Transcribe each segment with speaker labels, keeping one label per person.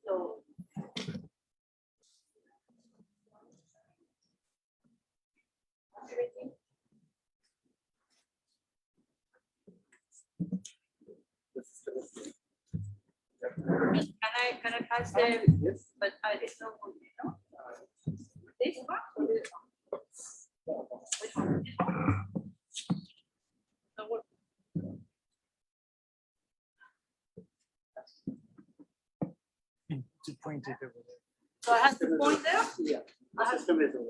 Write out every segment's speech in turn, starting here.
Speaker 1: So, can I touch them? Yes. But I didn't know what you know. This one or this one? Which one? This one? So what?
Speaker 2: To point it over there.
Speaker 1: So I have to point there?
Speaker 3: Yeah.
Speaker 1: I have
Speaker 3: System is over.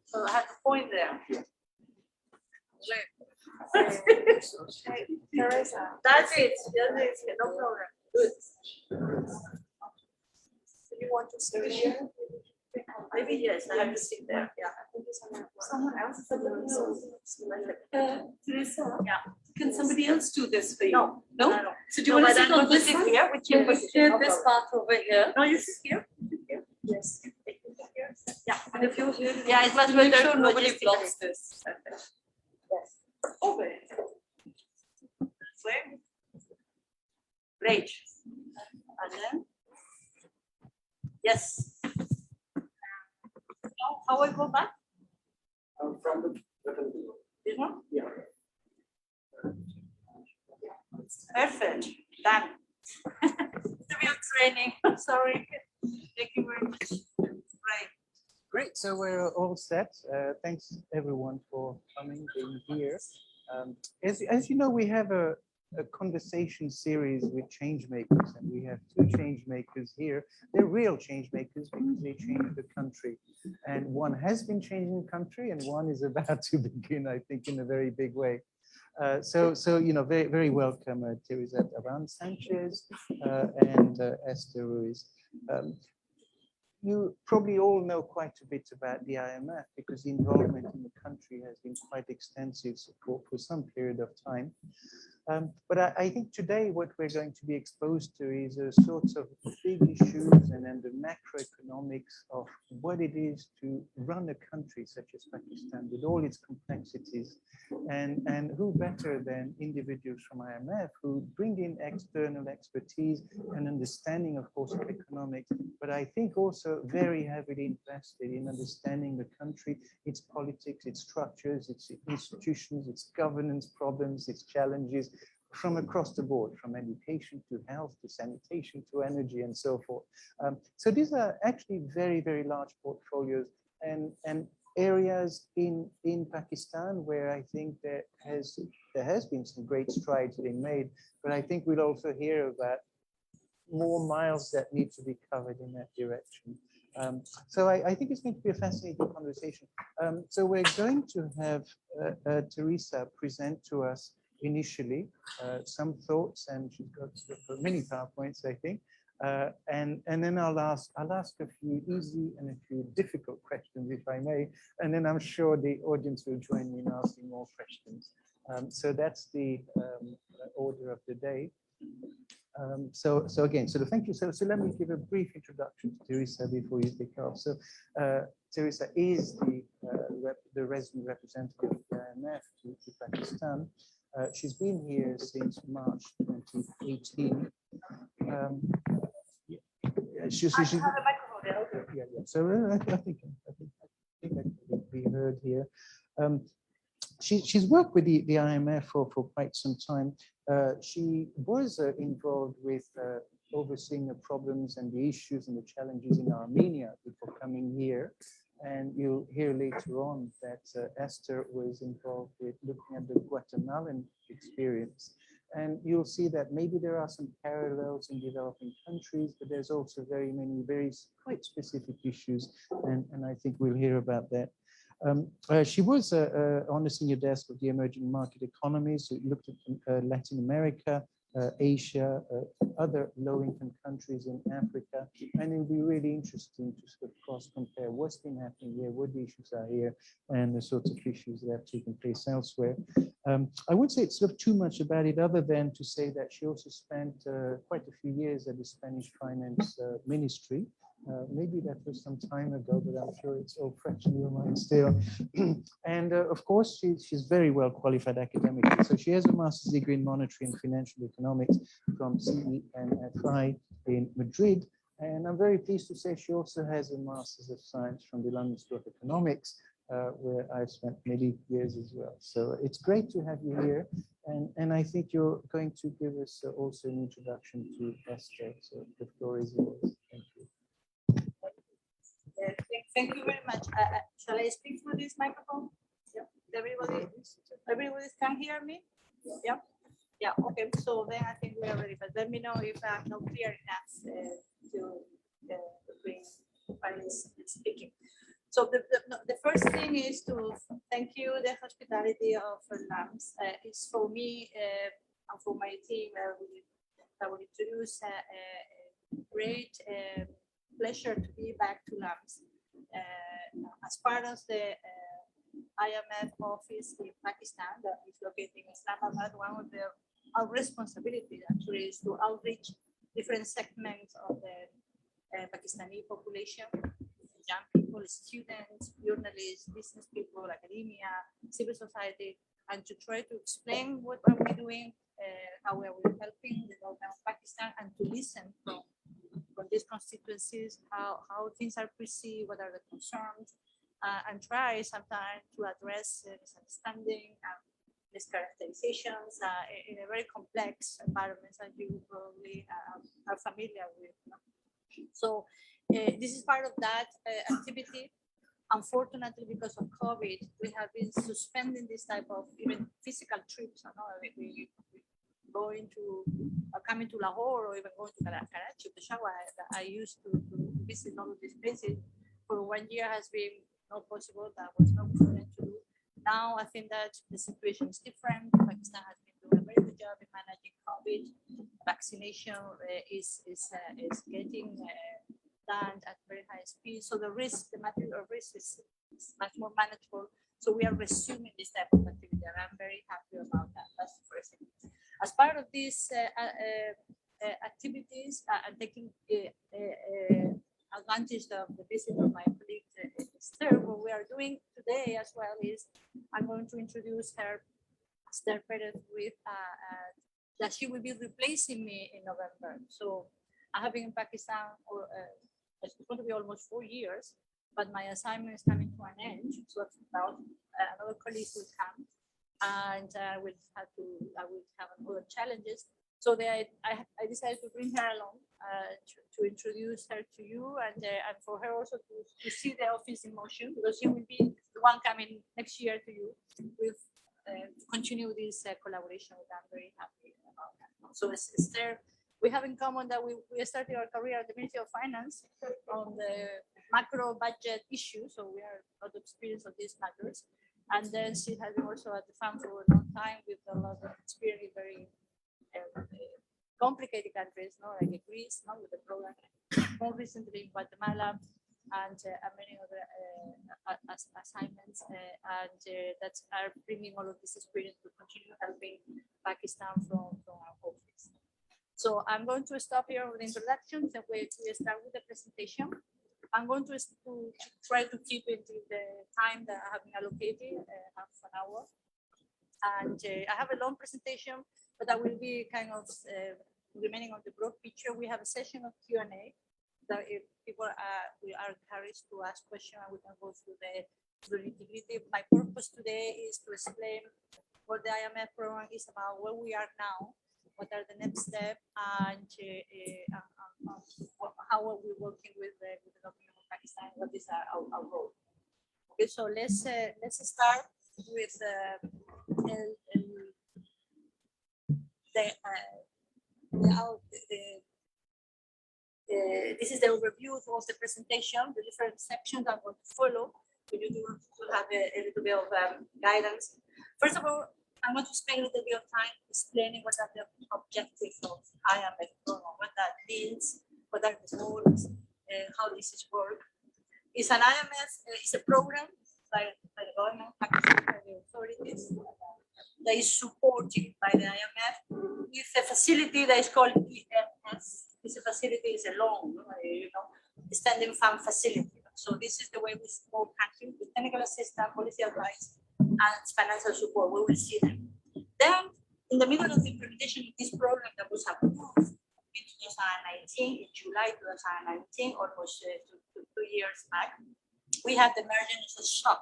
Speaker 1: So I have to point there.
Speaker 3: Yeah.
Speaker 1: Teresa. That's it. That's it. No problem. Good.
Speaker 4: Do you want to sit here?
Speaker 1: Maybe yes, I have to sit there. Yeah.
Speaker 4: Someone else is Teresa,
Speaker 1: Yeah.
Speaker 4: can somebody else do this for you?
Speaker 1: No.
Speaker 4: No?
Speaker 1: No.
Speaker 4: So do you want to
Speaker 1: but
Speaker 4: sit
Speaker 1: I'm
Speaker 4: on
Speaker 1: going to
Speaker 4: this
Speaker 1: sit
Speaker 4: one?
Speaker 1: here with
Speaker 4: You
Speaker 1: you.
Speaker 4: can sit this part over here.
Speaker 1: No, you sit here.
Speaker 4: Yes.
Speaker 1: Yeah.
Speaker 4: And if you here.
Speaker 1: Yeah, it's much
Speaker 4: make
Speaker 1: better
Speaker 4: sure nobody
Speaker 1: logistically.
Speaker 4: blocks this.
Speaker 1: Yes.
Speaker 4: Over it.
Speaker 1: Same. Great. And then. Yes. Now, how I go back?
Speaker 3: From the button below.
Speaker 1: This one?
Speaker 3: Yeah.
Speaker 1: Perfect. Done. The real training. Sorry. Thank you very much. Right.
Speaker 2: Great, so we're all set. Thanks everyone for coming, being here. As you know, we have a conversation series with changemakers, and we have two changemakers here. They're real changemakers because they change the country. And one has been changing the country, and one is about to begin, I think, in a very big way. So you know, very, very welcome, Teresa, Daban, Sanchez, and Esther Ruiz. You probably all know quite a bit about the IMF because the involvement in the country has been quite extensive for some period of time. But I think today what we're going to be exposed to is a sort of big issues and then the macroeconomics of what it is to run a country such as Pakistan with all its complexities. And who better than individuals from IMF who bring in external expertise and understanding, of course, of economics, but I think also very heavily invested in understanding the country, its politics, its structures, its institutions, its governance problems, its challenges, from across the board, from education to health to sanitation to energy and so forth. So these are actually very, very large portfolios and areas in Pakistan where I think there has been some great strides being made, but I think we'll also hear about more miles that need to be covered in that direction. So I think it's going to be a fascinating conversation. So we're going to have Teresa present to us initially some thoughts, and she's got many PowerPoints, I think. And then I'll ask a few easy and a few difficult questions, if I may, and then I'm sure the audience will join me in asking more questions. So that's the order of the day. So again, thank you. So let me give a brief introduction to Teresa before you take off. So Teresa is the resident representative of the IMF to Pakistan. She's been here since March 2018. So I think I can be heard here. She's worked with the IMF for quite some time. She was involved with overseeing the problems and the issues and the challenges in Armenia before coming here. And you'll hear later on that Esther was involved with looking at the Guatemalan experience. And you'll see that maybe there are some parallels in developing countries, but there's also very many quite specific issues. And I think we'll hear about that. She was on the senior desk of the emerging market economies, so looked at Latin America, Asia, other low-income countries in Africa, and it'll be really interesting to sort of cross-compare what's been happening here, what the issues are here, and the sorts of issues that have taken place elsewhere. I would say it's sort of too much about it, other than to say that she also spent quite a few years at the Spanish Finance Ministry, Maybe that was some time ago, but I'm sure it's all fresh in your mind still. And of course, she's very well qualified academically. So she has a master's degree in monetary and financial economics from CENFI in Madrid. And I'm very pleased to say she also has a Master's of Science from the London School of Economics, where I've spent many years as well. So it's great to have you here. And I think you're going to give us also an introduction to Esther. So the floor is yours. Thank you.
Speaker 1: Thank you very much. Shall I speak through this microphone? Yeah. Everybody can hear me? Yeah. Yeah. Okay. So then I think we are ready. But let me know if I'm not clear enough to bring Paris speaking. So the first thing is to thank you the hospitality of LAMS. It's for me and for my team. I will introduce a great pleasure to be back to LAMS as part of the IMF office in Pakistan that is located in Islamabad. One of our responsibilities actually is to outreach different segments of the Pakistani population, young people, students, journalists, business people, academia, civil society, and to try to explain what are we doing, how are we helping the development of Pakistan, and to listen from these constituencies, how things are perceived, what are the concerns, and try sometimes to address misunderstanding and mischaracterizations in a very complex environment that you probably are familiar with. So this is part of that activity. Unfortunately, because of COVID, we have been suspending this type of even physical trips. We going to coming to Lahore or even going to Karachi, Peshawar. I used to visit all of these places for 1 year has been not possible. That was not possible to do. Now I think that the situation is different. Pakistan has been doing a very good job in managing COVID. Vaccination is getting done at very high speed. So the risk, the material risk is much more manageable. So we are resuming this type of activity, and I'm very happy about that. That's the first thing. As part of these activities, and taking advantage of the visit of my colleague Esther, what we are doing today as well is I'm going to introduce her, Esther Perez, with that she will be replacing me in November. So I have been in Pakistan for it's going to be almost 4 years, but my assignment is coming to an end. So now another colleague will come, and I will have other challenges. So I decided to bring her along to introduce her to you, and for her also to see the office in motion, because she will be the one coming next year to you with to continue this collaboration. I'm very happy about that. So Esther, we have in common that we started our career at the Ministry of Finance on the macro budget issue, so we are a lot of experience on these matters. And then she has been also at the fund for a long time with a lot of experience in very complicated countries, like Greece, with the program. More recently in Guatemala, and many other assignments, and that are bringing all of this experience to continue helping Pakistan from our office. So I'm going to stop here with the introductions, and we start with the presentation. I'm going to try to keep it in the time that I have been allocated, half an hour. And I have a long presentation, but I will be kind of remaining on the broad picture. We have a session of Q&A. That if people we are encouraged to ask questions, and we can go through the nitty-gritty. My purpose today is to explain what the IMF program is about, where we are now, what are the next steps, and how are we working with the government of Pakistan, what is our role. Okay, so let's start with this is the overview of the presentation, the different sections I'm going to follow. We need to have a little bit of guidance. First of all, I'm going to spend a little bit of time explaining what are the objectives of IMF program, what that means, what are the goals, how this is work. It's an IMF, it's a program by the government, by the authorities, that is supported by the IMF with a facility that is called EMS. This facility is a loan, extending fund facility. So this is the way we support countries with technical assistance, policy advice, and financial support. We will see them. Then, in the middle of the implementation of this program that was approved in 2019, in July 2019, almost 2 years back, we had the emergence of shock.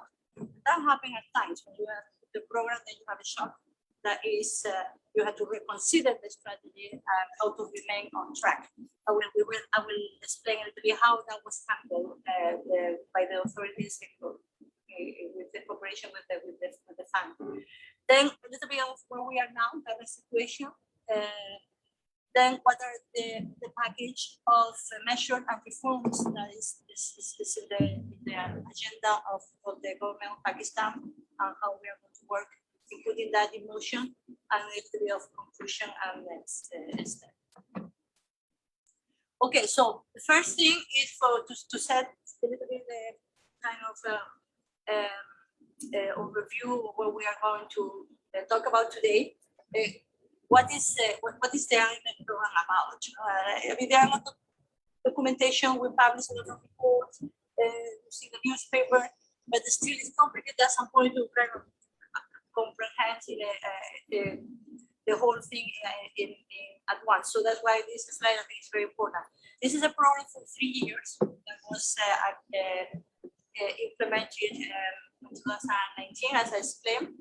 Speaker 1: That happens at times when you have the program, then you have a shock. That is, you have to reconsider the strategy and how to remain on track. I will explain a little bit how that was handled by the authorities with the cooperation with the fund. Then a little bit of where we are now, the situation. Then what are the package of measures and reforms that is in the agenda of the government of Pakistan, and how we are going to work in putting that in motion, and a little bit of conclusion and next step. Okay, so the first thing is to set a little bit the kind of overview of what we are going to talk about today. What is the IMF program about? I mean, there are a lot of documentation. We publish a lot of reports, you see the newspaper, but still it's complicated at some point to kind of comprehend the whole thing at once. So that's why this slide I think is very important. This is a program for 3 years that was implemented in 2019, as I explained,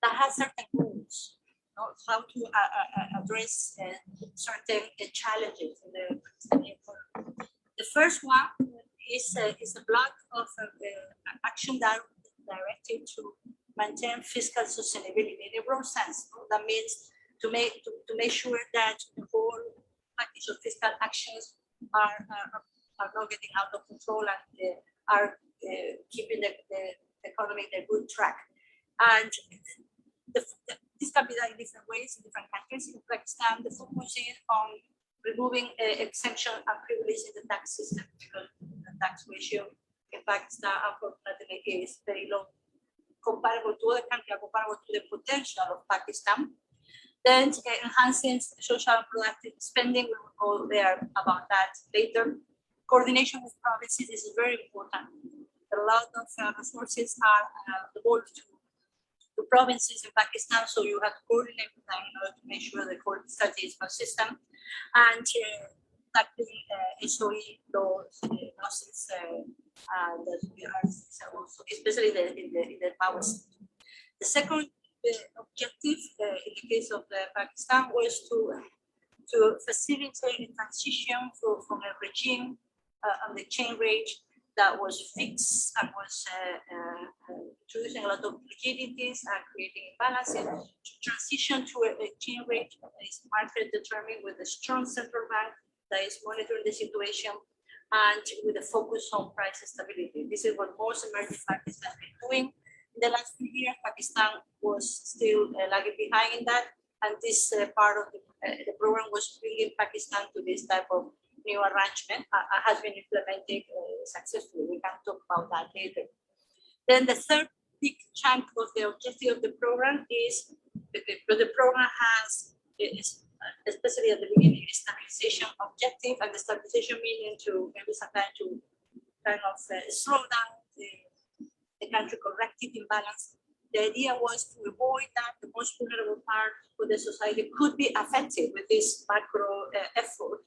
Speaker 1: that has certain rules. How to address certain challenges in the economy. The first one is a block of action that directed to maintain fiscal sustainability in a broad sense. That means to make sure that the whole package of fiscal actions are not getting out of control and are keeping the economy in a good track. And this can be done in different ways in different countries. In Pakistan, the focus is on removing exemption and privilege in the tax system, because the tax ratio in Pakistan, unfortunately, is very low comparable to other countries, comparable to the potential of Pakistan. Then enhancing social and productive spending, we will go there about that later. Coordination with provinces is very important. A lot of resources are devolved to provinces in Pakistan, so you have to coordinate with them in order to make sure the whole strategy is consistent, and tackling SOE losses and also, especially in the power sector. The second objective in the case of Pakistan was to facilitate a transition from a regime on the exchange rate that was fixed and was introducing a lot of rigidities and creating imbalances, to transition to an exchange rate that is market determined with a strong central bank that is monitoring the situation and with a focus on price stability. This is what most emerging countries have been doing. In the last few years, Pakistan was still lagging behind in that, and this part of the program was bringing Pakistan to this type of new arrangement has been implemented successfully. We can talk about that later. Then the third big chunk of the objective of the program is the program has, especially at the beginning, a stabilization objective, and the stabilization meaning to maybe sometimes to kind of slow down the country, corrective imbalance. The idea was to avoid that the most vulnerable part of the society could be affected with this macro effort.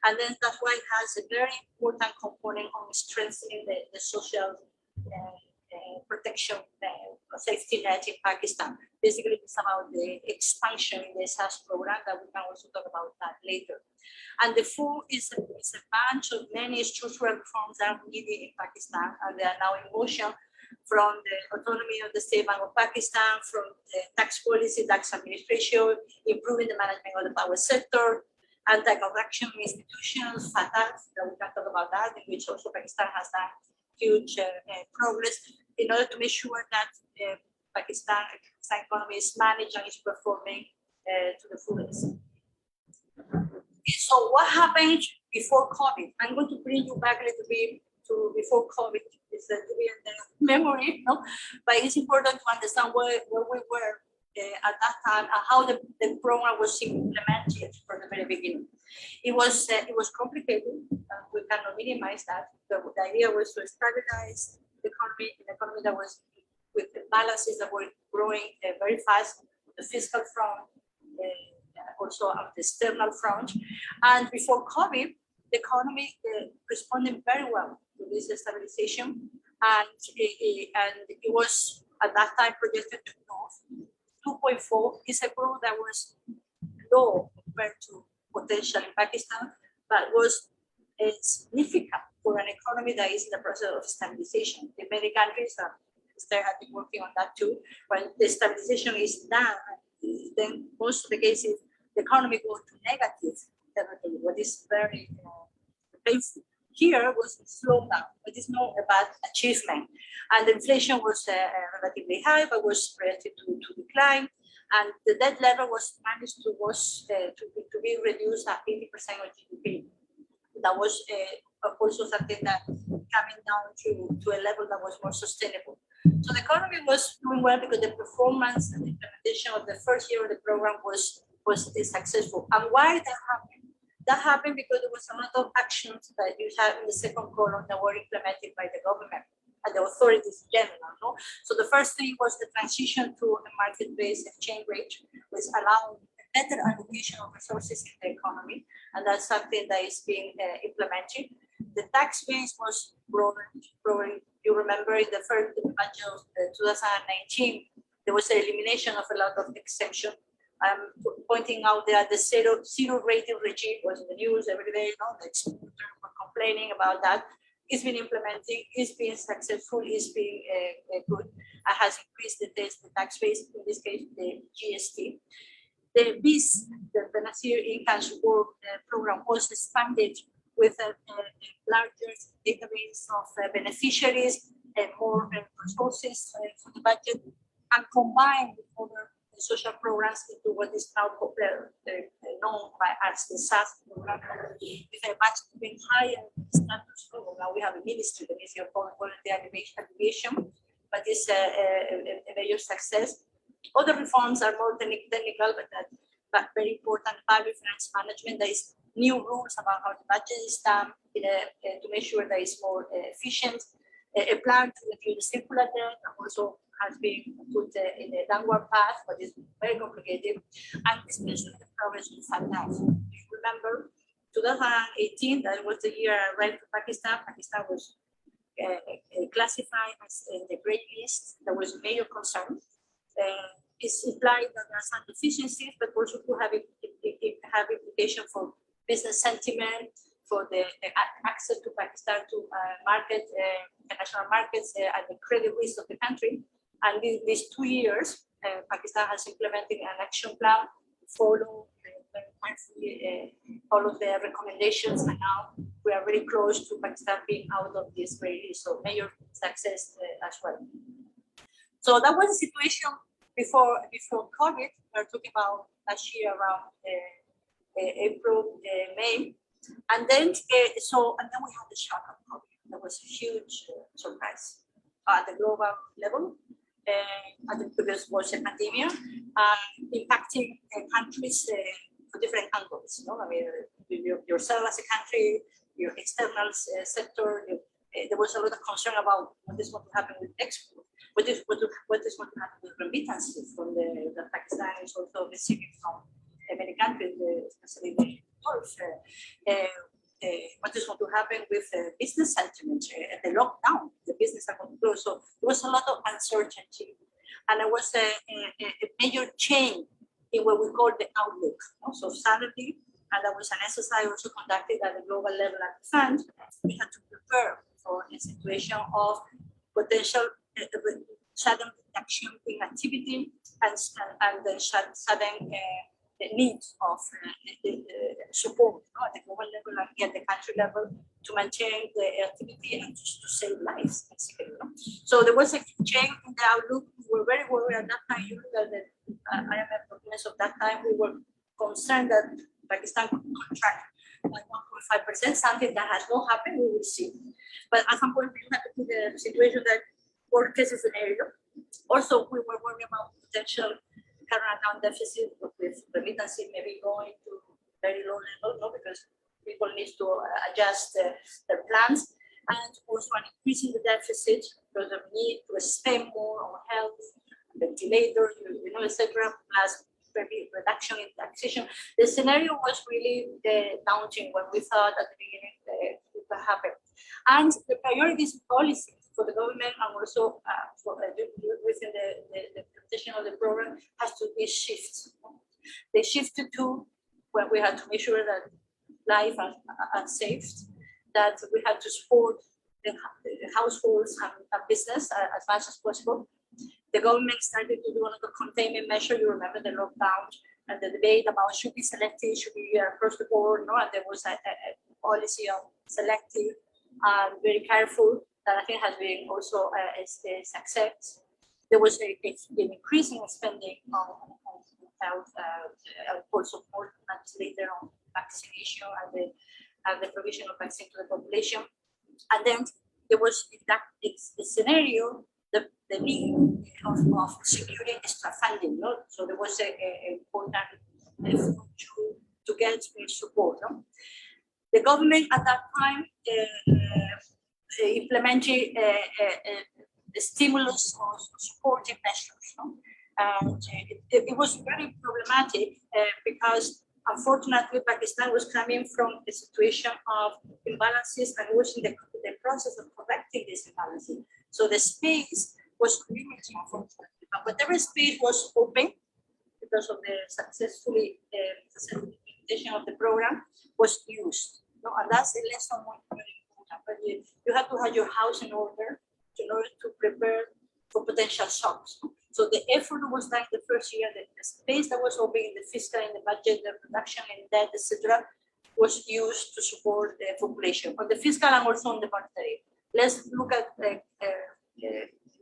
Speaker 1: And then that's why it has a very important component on strengthening the social protection safety net in Pakistan. Basically, it's about the expansion in the SAS program that we can also talk about that later. And the fourth is a bunch of many structural reforms that are needed in Pakistan, and they are now in motion, from the autonomy of the State Bank of Pakistan, from the tax policy, tax administration, improving the management of the power sector, anti-corruption institutions, FATAs, that we can talk about that, in which also Pakistan has done huge progress in order to make sure that Pakistan economy is managed and is performing to the fullest. So what happened before COVID? I'm going to bring you back a little bit to before COVID. It's a little bit in the memory, no? But it's important to understand where we were at that time, how the program was implemented from the very beginning. It was complicated. We cannot minimize that. The idea was to stabilize the economy, an economy that was with the balances that were growing very fast, the fiscal front, also on the external front. And before COVID, the economy responded very well to this stabilization. And it was at that time projected to grow 2.4. Is a growth that was low compared to potential in Pakistan, but was significant for an economy that is in the process of stabilization. In many countries, they have been working on that too. When the stabilization is done, then most of the cases, the economy goes to negative territory, what is very painful. Here was slowed down, but it's not a bad achievement. And the inflation was relatively high, but was projected to decline. And the debt level was managed to be reduced at 80% of GDP. That was also something that coming down to a level that was more sustainable. So the economy was doing well because the performance and the implementation of the first year of the program was successful. And why that happened? That happened because there was a lot of actions that you have in the second column that were implemented by the government and the authorities in general. No? So the first thing was the transition to a market-based exchange rate, which allowed a better allocation of resources in the economy, and that's something that is being implemented. The tax base was broadened. Probably you remember in the first budget of 2019, there was an elimination of a lot of exemption. I'm pointing out that the zero rating regime was in the news every day. The exporters were complaining about that. It's been implementing, it's been successful, it's been good. It has increased the tax base, in this case, the GST. The BIS, the Benazir Income Support Program, was expanded with a larger database of beneficiaries and more resources for the budget, and combined with other social programs into what is now known as the SAS program, with a much even higher status. Now we have a ministry, the Ministry of Voluntary Aviation, but it's a major success. Other reforms are more technical, but very important. Public finance management, there is new rules about how the budget is done to make sure that it's more efficient. A plan to reduce the circular debt also has been put in a downward path, but it's very complicated, and especially the progress in Standoff. If you remember, 2018, that was the year I arrived to Pakistan. Pakistan was classified as in the grey list. There was major concern. It's implied that there are some deficiencies, but also to have implication for business sentiment, for the access to Pakistan to international markets, and the credit risk of the country. And these 2 years, Pakistan has implemented an action plan to follow all of the recommendations, and now we are very close to Pakistan being out of this grey list. So major success as well. So that was the situation before COVID. We're talking about last year around April, May. And then we had the shock of COVID. That was a huge surprise at the global level. Because it was a pandemic, impacting countries for different angles. I mean, yourself as a country, your external sector. There was a lot of concern about what is going to happen with export. What is going to happen with remittances from the Pakistan is also receiving from many countries, especially the Gulf. What is going to happen with business sentiment, the lockdown, the business are going to close. So there was a lot of uncertainty, and there was a major change in what we call the outlook. So suddenly, and there was an exercise also conducted at the global level at the fund, we had to prepare for a situation of potential sudden reduction in activity and the sudden needs of support at the global level and at the country level to maintain the activity and to save lives, basically. So there was a change in the outlook. We were very worried at that time. You know that the IMF documents of that time, we were concerned that Pakistan could contract by 1.5%, something that has not happened. We will see. But at some point, we had to put the situation that worst case scenario. Also, we were worried about potential current account deficit with remittances maybe going to very low level, no, because people need to adjust their plans, and also an increase in the deficit because of need to spend more on health, ventilators, etc., plus maybe reduction in taxation. The scenario was really daunting when we thought at the beginning it could happen. And the priorities policy for the government and also within the implementation of the program has to be shifted. They shifted to when we had to make sure that life are saved, that we had to support the households and business as much as possible. The government started to do a lot of containment measures. You remember the lockdown and the debate about should be selective, should be across the board, no? And there was a policy of selective and very careful that I think has been also a success. There was an increasing spending on health, also more later on vaccination and the provision of vaccine to the population. And then there was in that scenario the need of securing extra funding. No? So there was an important effort to get support. No? The government at that time implemented the stimulus or supportive measures. No? And it was very problematic because unfortunately Pakistan was coming from a situation of imbalances and was in the process of correcting this imbalances. So the space was limited, unfortunately. But whatever space was open because of the successful implementation of the program was used. No? And that's a lesson very important. But you have to have your house in order to prepare for potential shocks. So the effort was done the first year, the space that was open in the fiscal, in the budget, the reduction in debt, etc., was used to support the population on the fiscal and also on the monetary. Let's look at the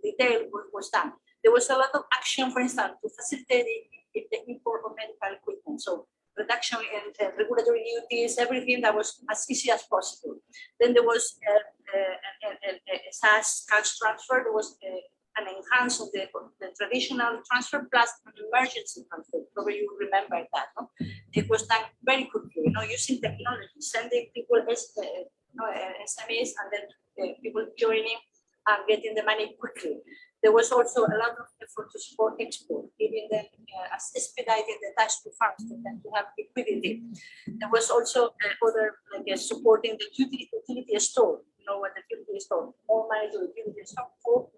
Speaker 1: detail what was done. There was a lot of action, for instance, to facilitate the import of medical equipment. So reduction in regulatory duties, everything that was as easy as possible. Then there was a SaaS cash transfer. There was an enhance of the traditional transfer plus an emergency transfer. Probably you remember that. No? It was done very quickly, using technology, sending people SMEs and then people joining and getting the money quickly. There was also a lot of effort to support export, giving them expediting the tax to farms for them to have liquidity. There was also other supporting the utility store. You know what the utility store? More money to the utility store for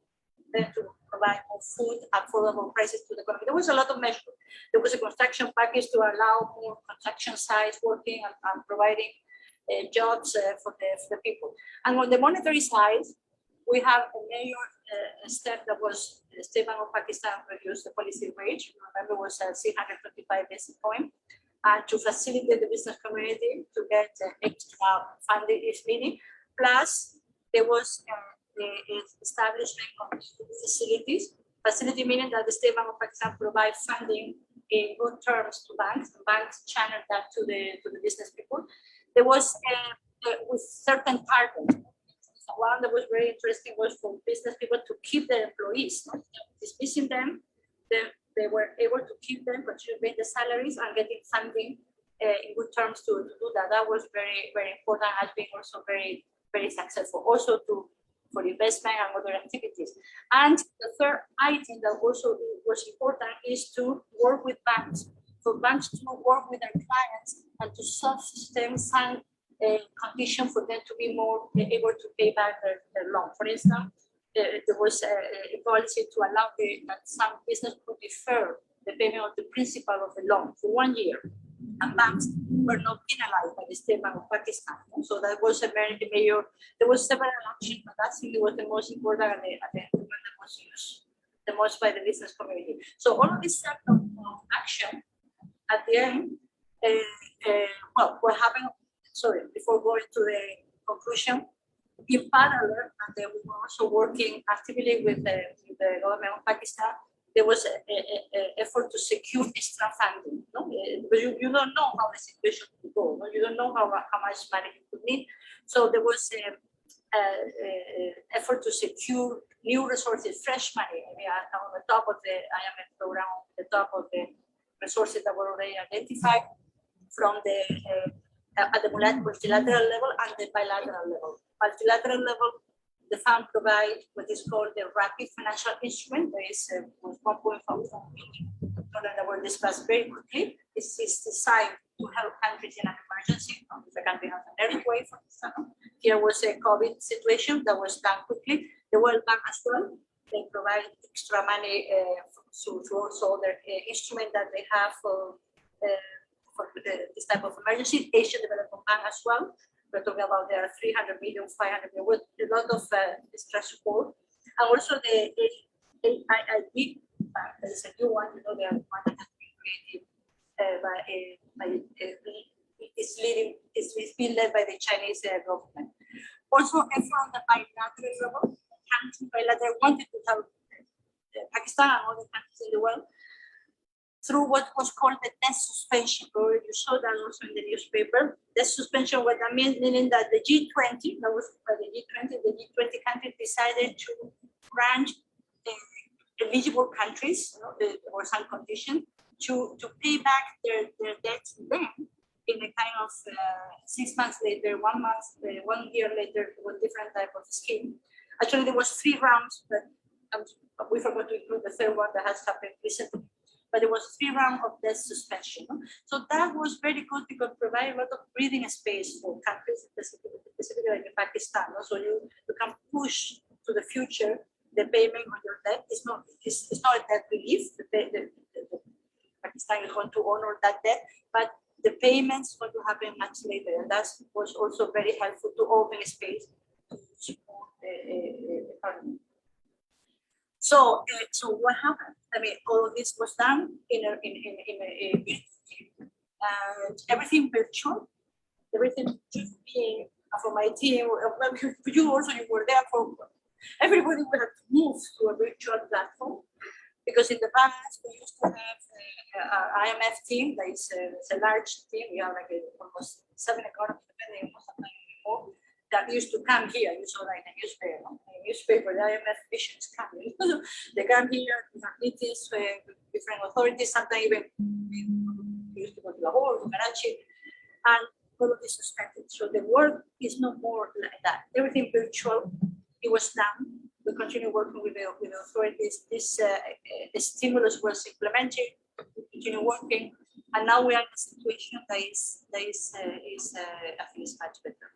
Speaker 1: them to provide more food at affordable prices to the economy. There was a lot of measures. There was a construction package to allow more construction sites working and providing jobs for the people. And on the monetary side, we have a major step that was the State Bank of Pakistan reduced the policy rate. Remember, it was 325 basis points, and to facilitate the business community to get extra funding if needed. Plus, there was the establishment of facilities. Facility meaning that the State Bank of Pakistan provides funding in good terms to banks, and banks channel that to the business people. There was with certain targets. One that was very interesting was for business people to keep their employees. Dismissing them, they were able to keep them, continue paying the salaries and getting funding in good terms to do that. That was very, very important, has been also very, very successful. Also for investment and other activities. And the third item that also was important is to work with banks. For banks to work with their clients and to sustain some condition for them to be more able to pay back their loan. For instance, there was a policy to allow that some business could defer the payment of the principal of the loan for 1 year, and banks were not penalized by the State Bank of Pakistan. So that was a very major. There was several actions, but that really was the most important and the one that was used the most by the business community. So all of this set of action at the end, what happened? Sorry, before going to the conclusion, in parallel, and we were also working actively with the government of Pakistan, there was an effort to secure extra funding. No? But you don't know how the situation will go. No? You don't know how much money you could need. So there was effort to secure new resources, fresh money. I mean, on the top of the IMF program, on the top of the resources that were already identified from the at the multilateral level and the bilateral level. Multilateral level, the fund provides what is called the rapid financial instrument. There is was 1.5 billion that were discussed very quickly. This is designed to help countries in an emergency. If a country has an earthquake, for example. Here was a COVID situation that was done quickly. The World Bank as well, they provide extra money to also other instrument that they have for this type of emergency. Asian Development Bank as well. We're talking about there are 300 million, 500 million, with a lot of extra support. And also the AIIB Bank, that is a new one, you know, the one that has been created it's been led by the Chinese government. Also, from the bilateral level, countries bilateral wanted to help Pakistan and other countries in the world through what was called the debt suspension. Or you saw that also in the newspaper. Debt suspension, what that means, meaning that the G20, that was by the G20 countries decided to grant eligible countries, you know, there were some conditions, to pay back their debts then in a kind of 6 months later, 1 month, 1 year later, with different type of scheme. Actually, there was 3 rounds, but we forgot to include the third one that has happened recently. But there was 3 rounds of debt suspension. So that was very good because it provided a lot of breathing space for countries, specifically like in Pakistan. So you can push to the future the payment on your debt. It's not a debt relief. Pakistan is going to honor that debt, but the payments going to happen much later, and that was also very helpful to open space to support the economy. So what happened? I mean, all of this was done in everything virtual, everything just being for my team. You also you were there for. Everybody would have to move to a virtual platform. Because in the past, we used to have an IMF team that is a large team. We have like almost 7 economists, depending on something more, that used to come here. You saw that in the newspaper. In the newspaper, the IMF missions come. They come here to have meetings with different authorities. Sometimes even we used to go to Lahore, to Karachi, and all of this suspended. So the work is no more like that. Everything virtual. It was done. We continue working with the authorities. This stimulus was implemented. We continue working, and now we are in a situation that is I think is much better.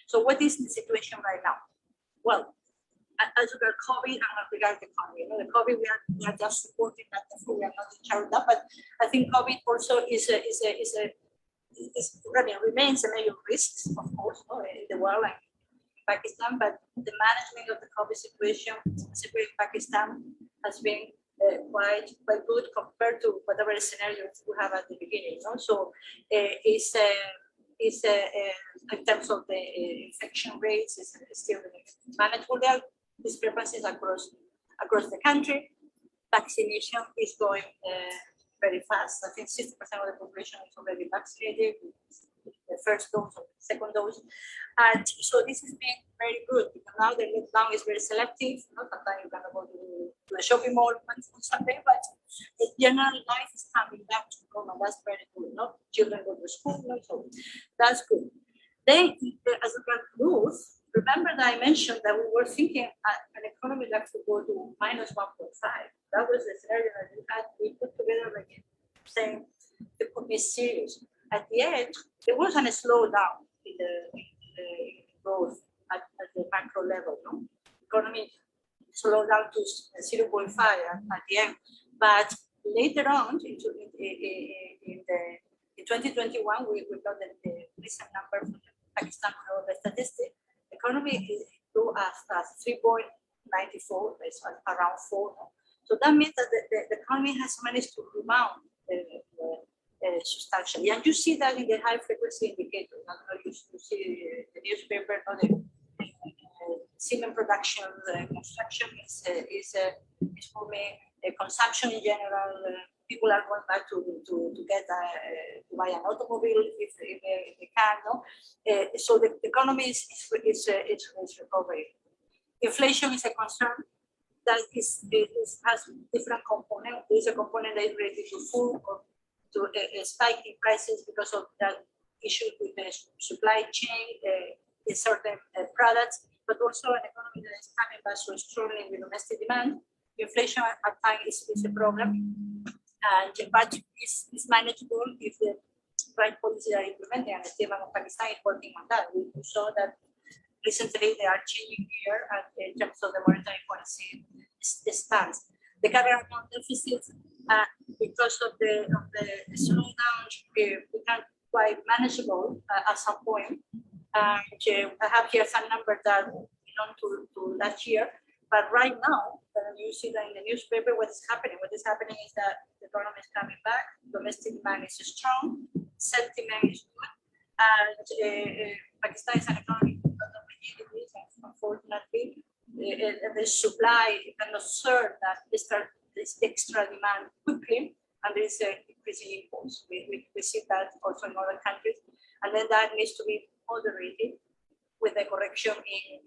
Speaker 1: So, what is the situation right now? Well, as regard COVID and as regard the economy, you know, the COVID we are just supporting that. We are not in charge of that, but I think COVID also remains a major risk, of course, in the world. Like Pakistan, but the management of the COVID situation, specifically in Pakistan, has been quite good compared to whatever scenarios we have at the beginning. So in terms of the infection rates, it's still manageable. There are discrepancies across the country. Vaccination is going very fast. I think 60% of the population is already vaccinated. The first dose or the second dose, and so this has been very good because now the lockdown is very selective. Sometimes you can go to the shopping mall on Sunday, but the general life is coming back to normal. That's very good. Children go to school, so that's good. Then, as we can move, remember that I mentioned that we were thinking an economy that could go to minus 1.5. That was the scenario that we put together again, saying it could be serious. At the end, there wasn't a slowdown in the growth at the macro level. Economy slowed down to 0.5 at the end, but later on, in 2021, we got the recent number from Pakistan for the statistics. Economy grew as 3.94, that's around 4. So that means that the economy has managed to rebound substantially, and you see that in the high frequency indicator. You see the newspaper, the cement production, construction is moving, consumption in general, people are going back to get to buy an automobile if they can. No, so the economy is recovering. Inflation is a concern. That has different components. There is a component that is related to food or to a spike in prices because of that issue with the supply chain in certain products, but also an economy that is coming back so strongly with domestic demand. Inflation at times is a problem, and the budget is manageable if the right policies are implemented, and the State Bank of Pakistan is working on that. We saw that recently they are changing here in terms of the monetary policy stance. The current account deficit, because of the slowdown, become quite manageable at some point. I have here some numbers that belong to last year, but right now, you see that in the newspaper, what is happening? What is happening is that the economy is coming back, domestic demand is strong, sentiment is good, and Pakistan is an economy unfortunately, the supply cannot serve that this extra demand quickly, and there is an increasing impulse. We see that also in other countries, and then that needs to be moderated with a correction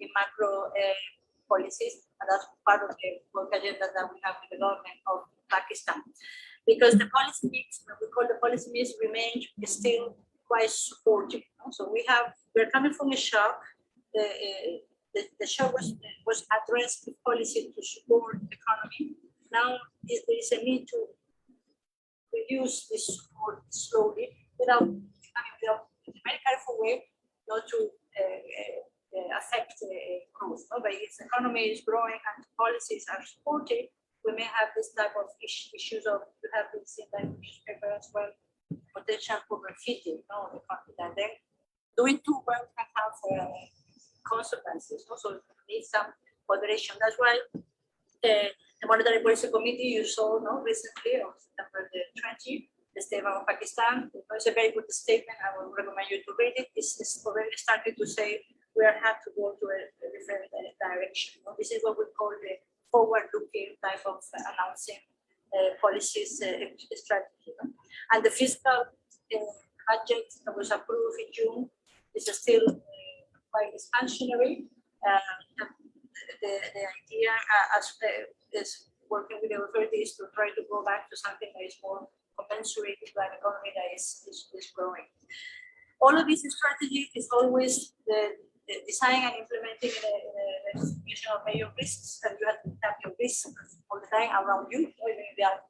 Speaker 1: in macro policies, and that's part of the work agenda that we have with the government of Pakistan. Because the policy mix, what we call the policy mix, remains still quite supportive. So we're coming from a shock. The shock was addressed with policy to support the economy. Now there is a need to reduce this support slowly without in a very careful way, not to affect growth. But if the economy is growing and policies are supported, we may have this type of issues of, you have been seen in the newspaper as well, potential overheating of the economy. And then doing too well can have consequences. Also, need some moderation. That's why the Monetary Policy Committee you saw recently on September the 20th, the State Bank of Pakistan. It's a very good statement. I would recommend you to read it. It's already started to say we have to go to a different direction. This is what we call the forward-looking type of announcing policies strategy. And the fiscal budget that was approved in June is still quite expansionary. The idea is working with the authorities to try to go back to something that is more commensurate with an economy that is growing. All of this strategy is always the design and implementing in a distribution of major risks, and you have to have your risks all the time around you. Even if they are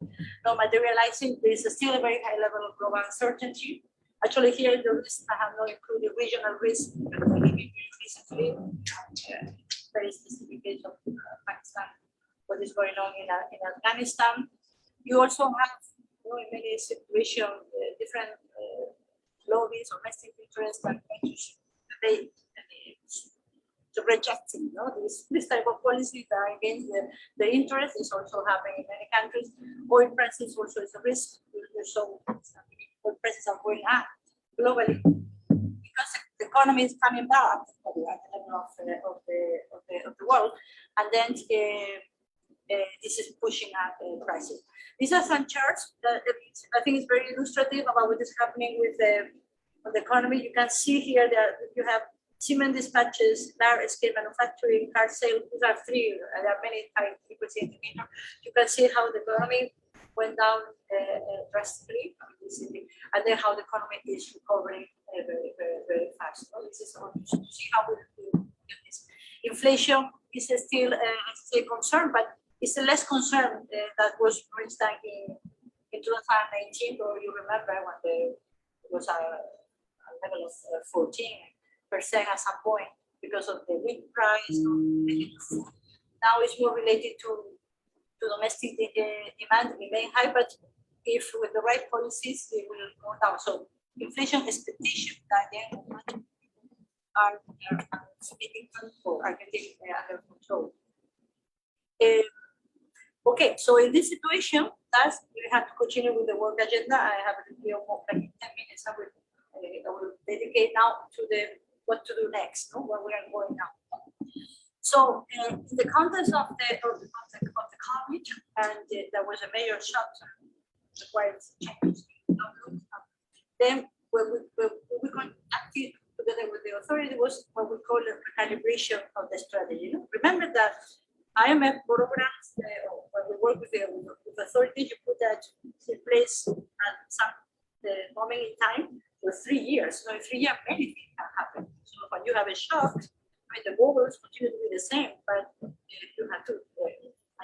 Speaker 1: not materializing, there is still a very high level of global uncertainty. Actually, here in the list, I have not included regional risk. Recently, very specific case of Pakistan, what is going on in Afghanistan. You also have, in many situations, different lobbies or vested interests that they rejecting this type of policy that are against the interest is also happening in many countries. Oil prices also is a risk. So oil prices are going up globally because the economy is coming back at the level of the world, and then this is pushing up prices. These are some charts that I think is very illustrative about what is happening with the economy. You can see here that you have cement dispatches, large-scale manufacturing, car sales. These are three. There are many types you can see in the middle. You can see how the economy went down drastically, and then how the economy is recovering very, very, very fast. So this is to see how we do this. Inflation is still a concern, but it's a less concern that was, for instance, in 2019, or you remember when it was a level of 14% at some point because of the wheat price. Now it's more related to domestic demand remain high, but if with the right policies, it will go down. So inflation expectations that then are getting under control. Okay, so in this situation, that's we have to continue with the work agenda. I have a little more like 10 minutes. I will dedicate now to what to do next, where we are going now. So in the context of the COVID, and there was a major shock requires changes. Then when we conducted together with the authority was what we call a recalibration of the strategy. Remember that IMF programs, when we work with the authorities, you put that in place at some moment in time for 3 years. So in 3 years, many things can happen. So when you have a shock, the goals continue to be the same, but you have to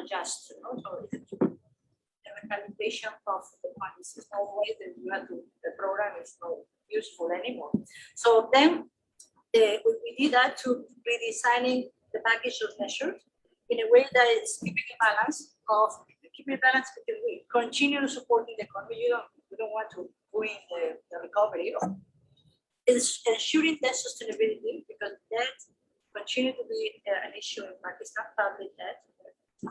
Speaker 1: adjust. So the recalibration of the funds is no way that you have to, the program is not useful anymore. So then we did that to redesigning the package of measures in a way that is keeping a balance between we continue supporting the economy. You don't want to ruin the recovery. It's ensuring that sustainability, because debt continue to be an issue in Pakistan. Public debt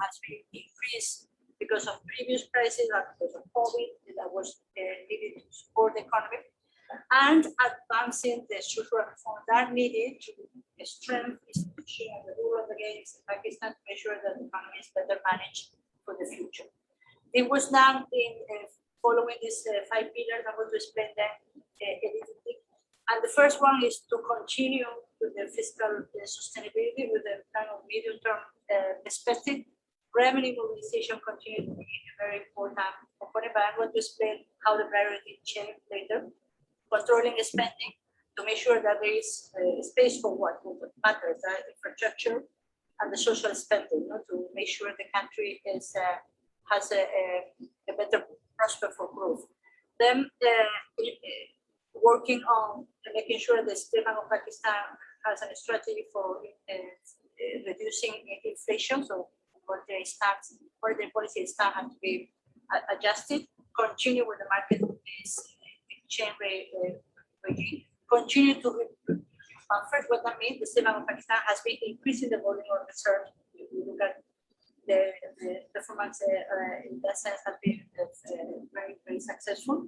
Speaker 1: has been increased because of previous crises and because of COVID that was needed to support the economy, and advancing the structural reforms that are needed to strengthen institutions and the rule of the game in Pakistan to make sure that the economy is better managed for the future. It was done in following these 5 pillars. I'm going to explain them a little bit. And the first one is to continue with the fiscal sustainability with a kind of medium-term perspective. Revenue mobilization continues to be a very important component, but I'm going to explain how the priority change later. Controlling spending to make sure that there is space for what matters, infrastructure and the social spending, to make sure the country is has a better prospect for growth. Then working on making sure the State Bank of Pakistan has a strategy for reducing inflation. So monetary stance, monetary policy stance has to be adjusted. Continue with the market-based exchange rate regime. Continue to first, what that means, the State Bank of Pakistan has been increasing the volume of reserve. If you look at the performance in that sense has been very, very successful.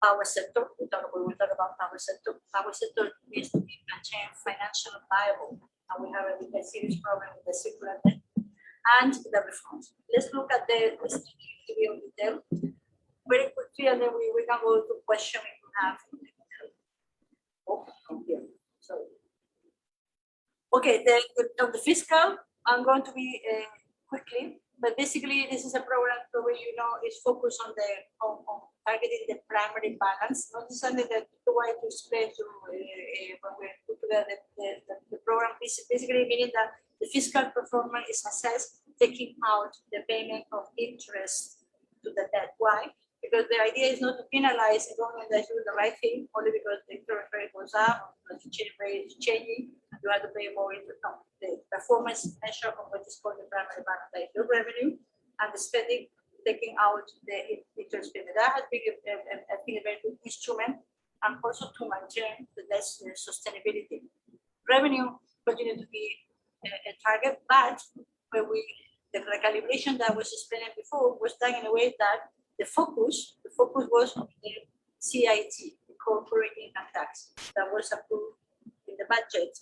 Speaker 1: Power sector, we talk about power sector. Power sector needs to be financially viable, and we have a serious problem with the circular debt and the reforms. Let's look at the strategy in detail very quickly, and then we can go to question if you have. Here. So, okay, the fiscal, I'm going to be quickly, but basically this is a program where is focused on targeting the primary balance. Not something that the way to explain to when we put together the program. Basically meaning that the fiscal performance is assessed taking out the payment of interest to the debt. Why? Because the idea is not to penalize a government that's doing the right thing only because the interest rate goes up, or the exchange rate is changing, and you have to pay more interest. No, the performance measure of what is called the primary balance, like your revenue and the spending, taking out the interest payment. That has been, I think, a very good instrument, and also to maintain the debt sustainability. Revenue continue to be a target, but when the recalibration that was explained before was done in a way that the focus was on the CIT, the corporate income tax, that was approved in the budget,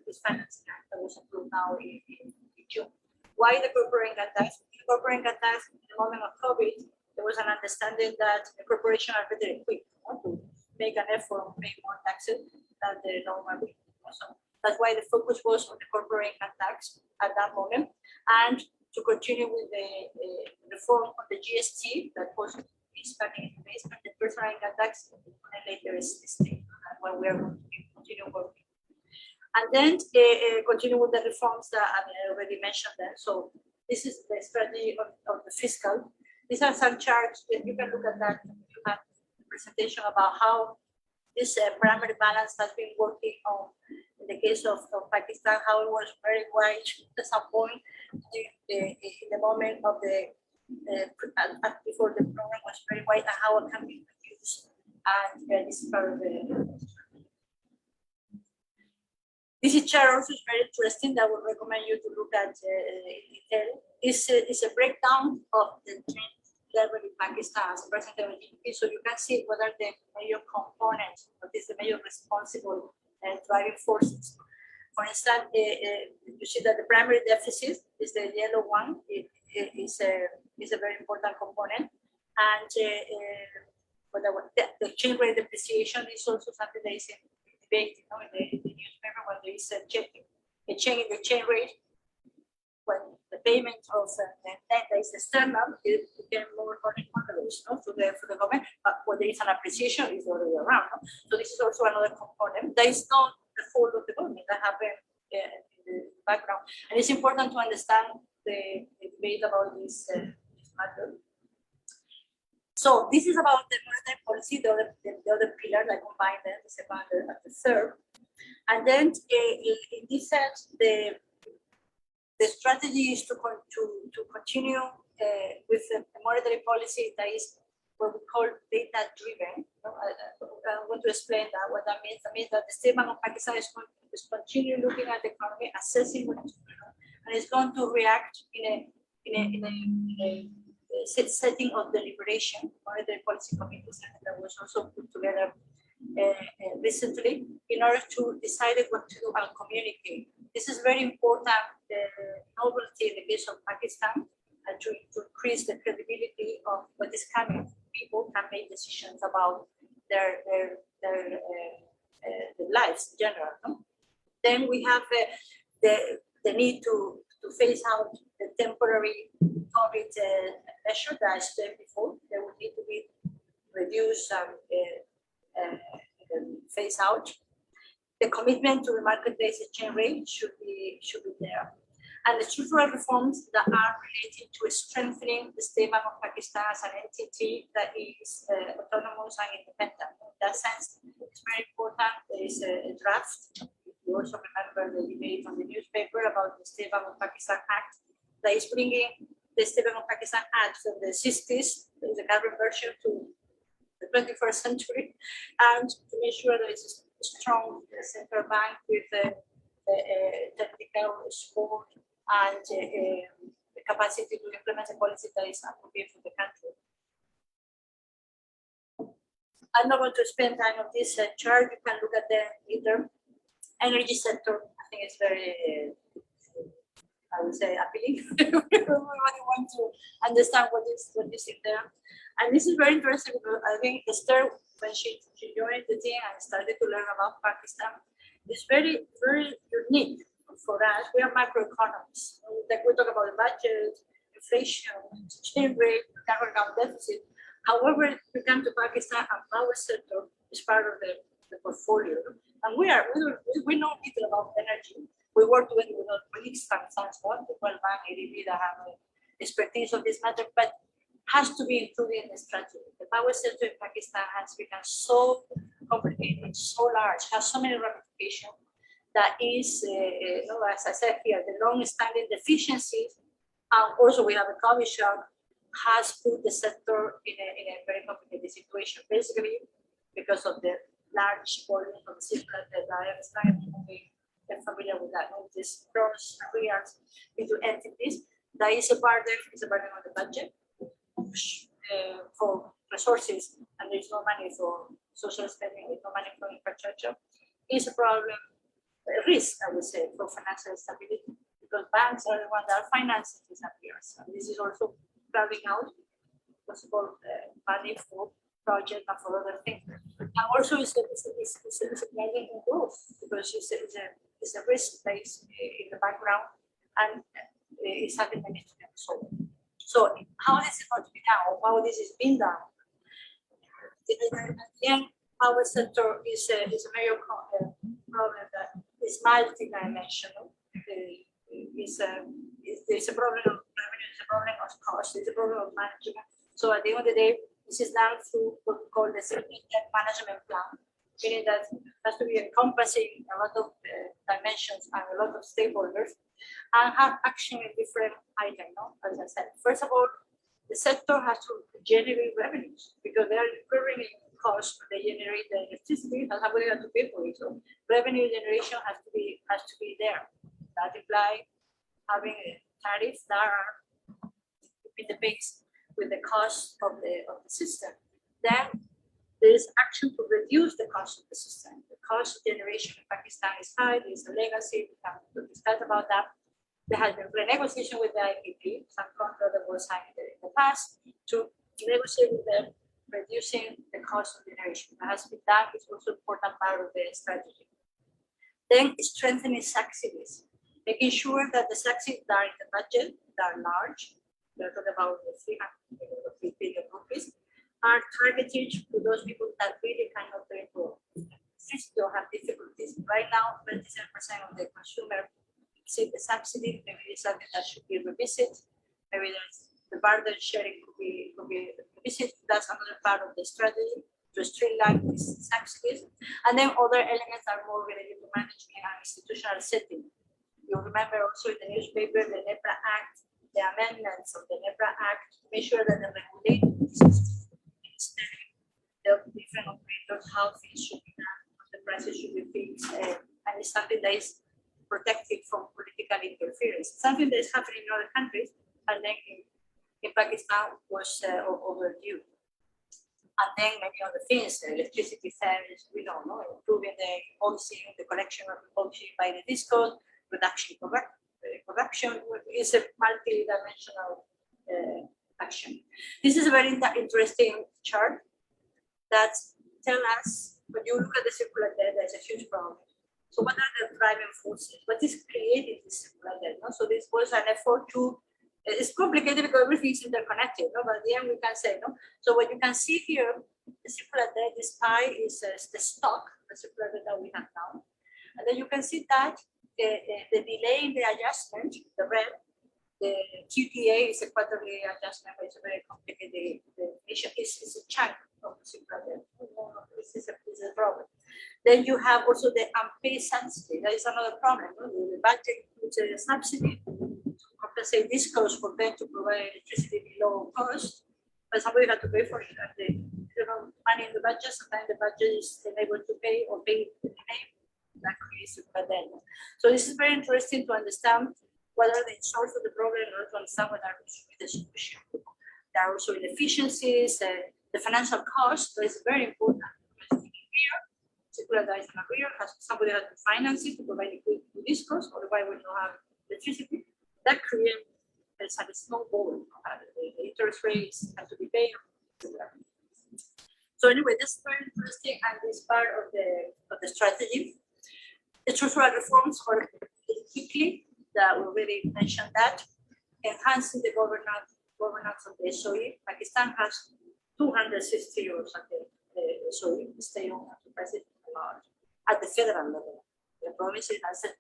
Speaker 1: this finance act that was approved now in June. Why the corporate income tax? The corporate income tax, in the moment of COVID, there was an understanding that the corporation are better equipped to make an effort to pay more taxes than the normal people. So that's why the focus was on the corporate income tax at that moment, and to continue with the reform of the GST that was expanding in place, but the personal income tax on a later stage when we are going to continue working. And then continue with the reforms that I already mentioned there. So this is the strategy of the fiscal. These are some charts that you can look at that. You have a presentation about how this primary balance has been working on. In the case of Pakistan, how it was very wide at some point in the moment of before the program was very wide, and how it can be reduced. And this is part of this chart also is very interesting. I would recommend you to look at in detail. This is a breakdown of the trend level in Pakistan as a percentage of GDP. So you can see what are the major components, what is the major responsible driving forces. For instance, you see that the primary deficit is the yellow one. It is a very important component, and the exchange rate depreciation is also something that is in debate. You know, in the newspaper when there is a change in the exchange rate, when the payment of the debt that is external, it became more onerous, no, for the government. But when there is an appreciation, it's the other way around. No? So this is also another component that is not the fault of the government that happened in the background. And it's important to understand the debate about this matter. So this is about the monetary policy, the other pillar that combine them, the second and the third. And then in this sense, the strategy is to continue with a monetary policy that is what we call data-driven. I want to explain that, what that means. That means that the State Bank of Pakistan is going to continue looking at the economy, assessing what is going on, and it's going to react in a setting of deliberation. Monetary policy committees that was also put together recently in order to decide what to do and communicate. This is very important novelty in the case of Pakistan, and to increase the credibility of what is coming. People can make decisions about their lives in general. No? Then we have the need to phase out the temporary COVID measure that I said before. They will need to be reduced and phase out. The commitment to the market-based exchange rate should be there. And the structural reforms that are related to strengthening the State Bank of Pakistan as an entity that is autonomous and independent. In that sense, it's very important. There is a draft. You also remember the debate on the newspaper about the State Bank of Pakistan Act that is bringing the State Bank of Pakistan Act from the 60s, the current version, to the 21st century, and to make sure that it's a strong central bank with technical support and the capacity to implement a policy that is appropriate for the country. I'm not going to spend time on this chart. You can look at the later. Energy sector, I think it's very, I would say, appealing. Everybody wants to understand what is in there. And this is very interesting because I think Esther, when she joined the team and started to learn about Pakistan, it's very, very unique for us. We are macroeconomists. Like we talk about the budget, inflation, exchange rate, current account deficit. However, we come to Pakistan and power sector is part of the portfolio. And we know little about energy. We work with our colleagues from Standoff, the World Bank, ADB, that have expertise on this matter, but has to be included in the strategy. The power sector in Pakistan has become so complicated, so large, has so many ramifications that is, as I said here, the long-standing deficiencies, and also we have a COVID shock, has put the sector in a very complicated situation, basically because of the large volume of system that I understand. We're familiar with that. This cross areas into entities. That is a burden on the budget for resources, and there's no money for social spending, with no money for infrastructure. Is a problem, a risk, I would say, for financial stability, because banks are the ones that are financing these affairs. And this is also crowding out possible money for project and for other things. And also it's a planning in growth, because it's a risk based in the background, and it's something that needs to be solved. So how is it going to be done? How this is being done? Again, power sector is a major problem that is multi-dimensional. It's a problem of revenue, it's a problem of cost, it's a problem of management. So at the end of the day, this is done through what we call the significant management plan, meaning that it has to be encompassing a lot of dimensions and a lot of stakeholders, and have action in different items. No? As I said, first of all, the sector has to generate revenues, because they are recurring costs. They generate the electricity, and somebody has to pay for it. So revenue generation has to be there. That implies having tariffs that are in the base with the cost of the system. Then there is action to reduce the cost of the system. The cost generation in Pakistan is high. There's a legacy. We have to discuss about that. There has been renegotiation with the IPP, some contract that was signed in the past to negotiate with them, reducing the cost of generation. That has been done. It's also an important part of the strategy. Then strengthening subsidies, making sure that the subsidies that are in the budget, that are large, we're talking about 300 billion rupees, are targeted to those people that really cannot pay for still have difficulties. Right now, 27% of the consumer receive the subsidy. Maybe it's something that should be revisited. Maybe the burden sharing could be revisited. That's another part of the strategy to streamline these subsidies. And then other elements are more related to management and institutional setting. You remember also in the newspaper, the NEPRA Act, the amendments of the NEPRA Act to make sure that the regulators, the different operators, how things should be done, the prices should be fixed, and it's something that is protected from political interference. Something that is happening in other countries, and then in Pakistan was overdue. And then many other things, electricity service, we don't know, improving the policy, the collection of the policy by the discos, reduction of corruption is a multi-dimensional action. This is a very interesting chart that tells us, when you look at the circular debt, there's a huge problem. So what are the driving forces? What is creating this circular debt? No? So this was an effort to, it's complicated because everything is interconnected, no? But at the end we can say, no? So what you can see here, the circular debt, this pie is the stock, the circular debt that we have now. And then you can see that the delay in the adjustment, the red, the QTA is a quarterly adjustment, but it's a very complicated definition. It's a chunk of the circular debt. This is a problem. Then you have also the unpaid subsidy. That is another problem. No? The budget includes a subsidy to compensate this cost for them to provide electricity below cost, but somebody had to pay for it. And they don't money in the budget. Sometimes the budget is unable to pay or pay that creates a debt. So this is very interesting to understand what are the source of the problem in order to understand what are the solution. There are also inefficiencies, the financial cost is very important. Circular debt is an arrear, somebody has to finance it to provide liquidity to this cost, otherwise we don't have electricity. That creates a snowball. The interest rates have to be paid. So anyway, this is very interesting and this part of the strategy. The structural reforms are quickly that we already mentioned that, enhancing the governance of the SOE. Pakistan has 260 or something SOE, state-owned enterprises at the federal level. The provinces has it.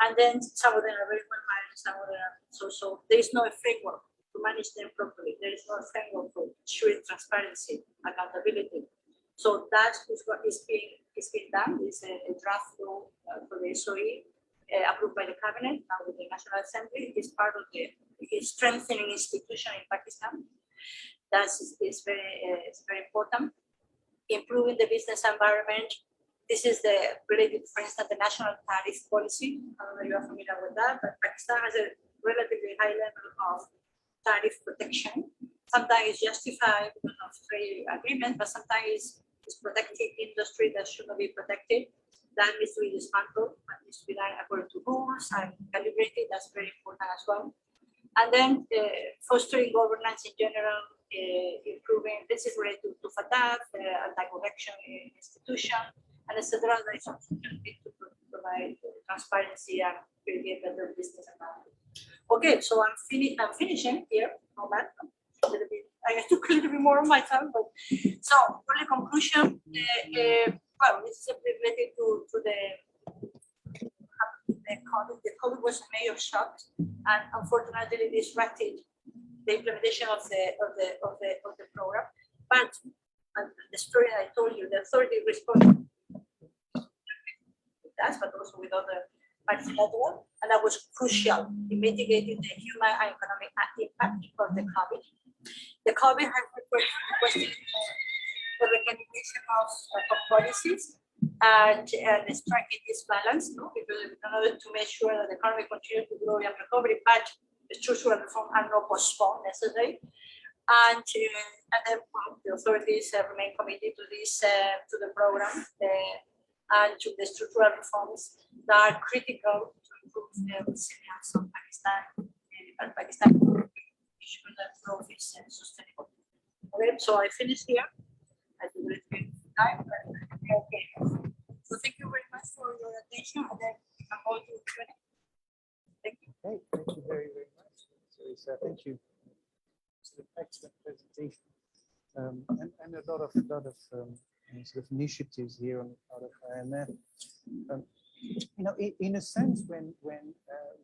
Speaker 1: And then some of them are very well managed, some of them are so there is no framework to manage them properly. There is no framework for ensuring transparency, accountability. So that is what is being done. It's a draft law for the SOE approved by the cabinet, now with the National Assembly. It's part of the strengthening institution in Pakistan. That is very important. Improving the business environment. This is related, for instance, the national tariff policy. I don't know if you are familiar with that, but Pakistan has a relatively high level of tariff protection. Sometimes it's justified because of trade agreement, but sometimes it's protecting industry that should not be protected. That needs to be dismantled, but needs to be done according to rules and calibrated. That's very important as well. And then fostering governance in general, improving, this is related to FATF, anti-corruption institution, and etc. That is also to provide transparency and create a better business environment. Okay, so I'm finishing here on that. I took a little bit more of my time, but so for the conclusion, well, this is related to the COVID. The COVID was a major shock, and unfortunately disrupted the implementation of the program. But the story I told you, the authority responded with that, but also with other parts as well, and that was crucial in mitigating the human and economic impact of the COVID. The COVID has requested the recognition of policies and striking this balance, no? Because in order to make sure that the economy continues to grow and recovery, but the structural reform are not postponed necessarily. And then the authorities remain committed to this to the program and to the structural reforms that are critical to improve the resilience of Pakistan, and Pakistan ensure that growth is sustainable. Okay, so I finish here. I do it in time. Okay. So thank you very much for your attention, and then we can go to Q&A. Thank you.
Speaker 2: Okay, thank you very, very much, Teresa. Thank you. It's an excellent presentation, and a lot of sort of initiatives here on the part of IMF. You know, in a sense, when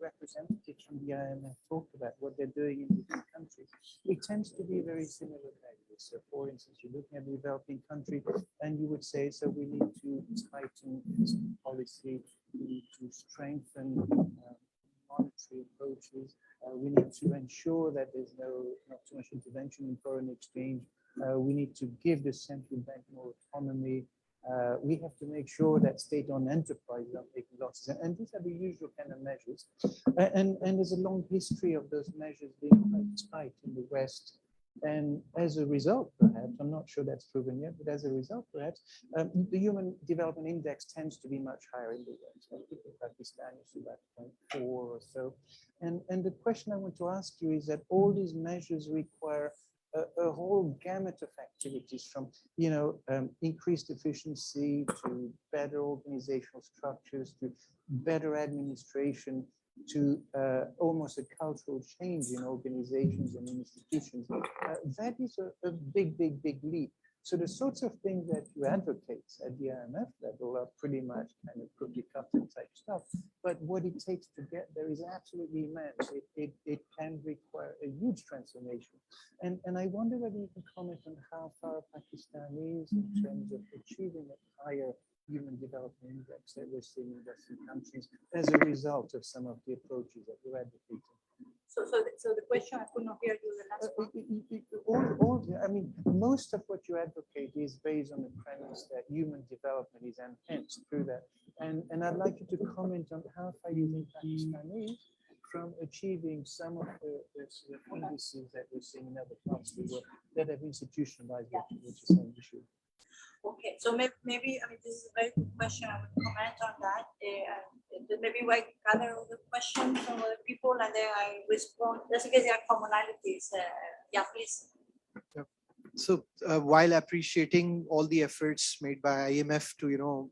Speaker 2: representatives from the IMF talk about what they're doing in different countries, it tends to be very similar values. So, for instance, you're looking at a developing country, and you would say, so we need to tighten policy, we need to strengthen monetary approaches. We need to ensure that there's not too much intervention in foreign exchange. We need to give the central bank more autonomy. We have to make sure that state-owned enterprises are making losses. And these are the usual kind of measures. And there's a long history of those measures being quite tight in the West. And as a result, perhaps, I'm not sure that's proven yet, but as a result, perhaps, the Human Development Index tends to be much higher in the West. I think in Pakistan is about 0.4 or so. And the question I want to ask you is that all these measures require a whole gamut of activities, from increased efficiency to better organizational structures to better administration to almost a cultural change in organizations and institutions. That is a big leap. So the sorts of things that you advocate at the IMF level are pretty much kind of cookie cutter type stuff. But what it takes to get there is absolutely immense. It can require a huge transformation. And I wonder whether you can comment on how far Pakistan is in terms of achieving a higher human development index that we're seeing in Western countries as a result of some of the approaches that you're advocating.
Speaker 1: So the question, I could not hear you the last one.
Speaker 2: I mean, most of what you advocate is based on the premise that human development is enhanced through that. And I'd like you to comment on how far you think Pakistan is from achieving some of the indices that we're seeing in other parts of the world that have institutionalized which is an issue.
Speaker 1: Okay, so maybe, I mean, this is a very good question. I would comment on that. Maybe I gather all the questions from other people and then I respond. Just in case there are commonalities. Yeah, please.
Speaker 5: So while appreciating all the efforts made by IMF to,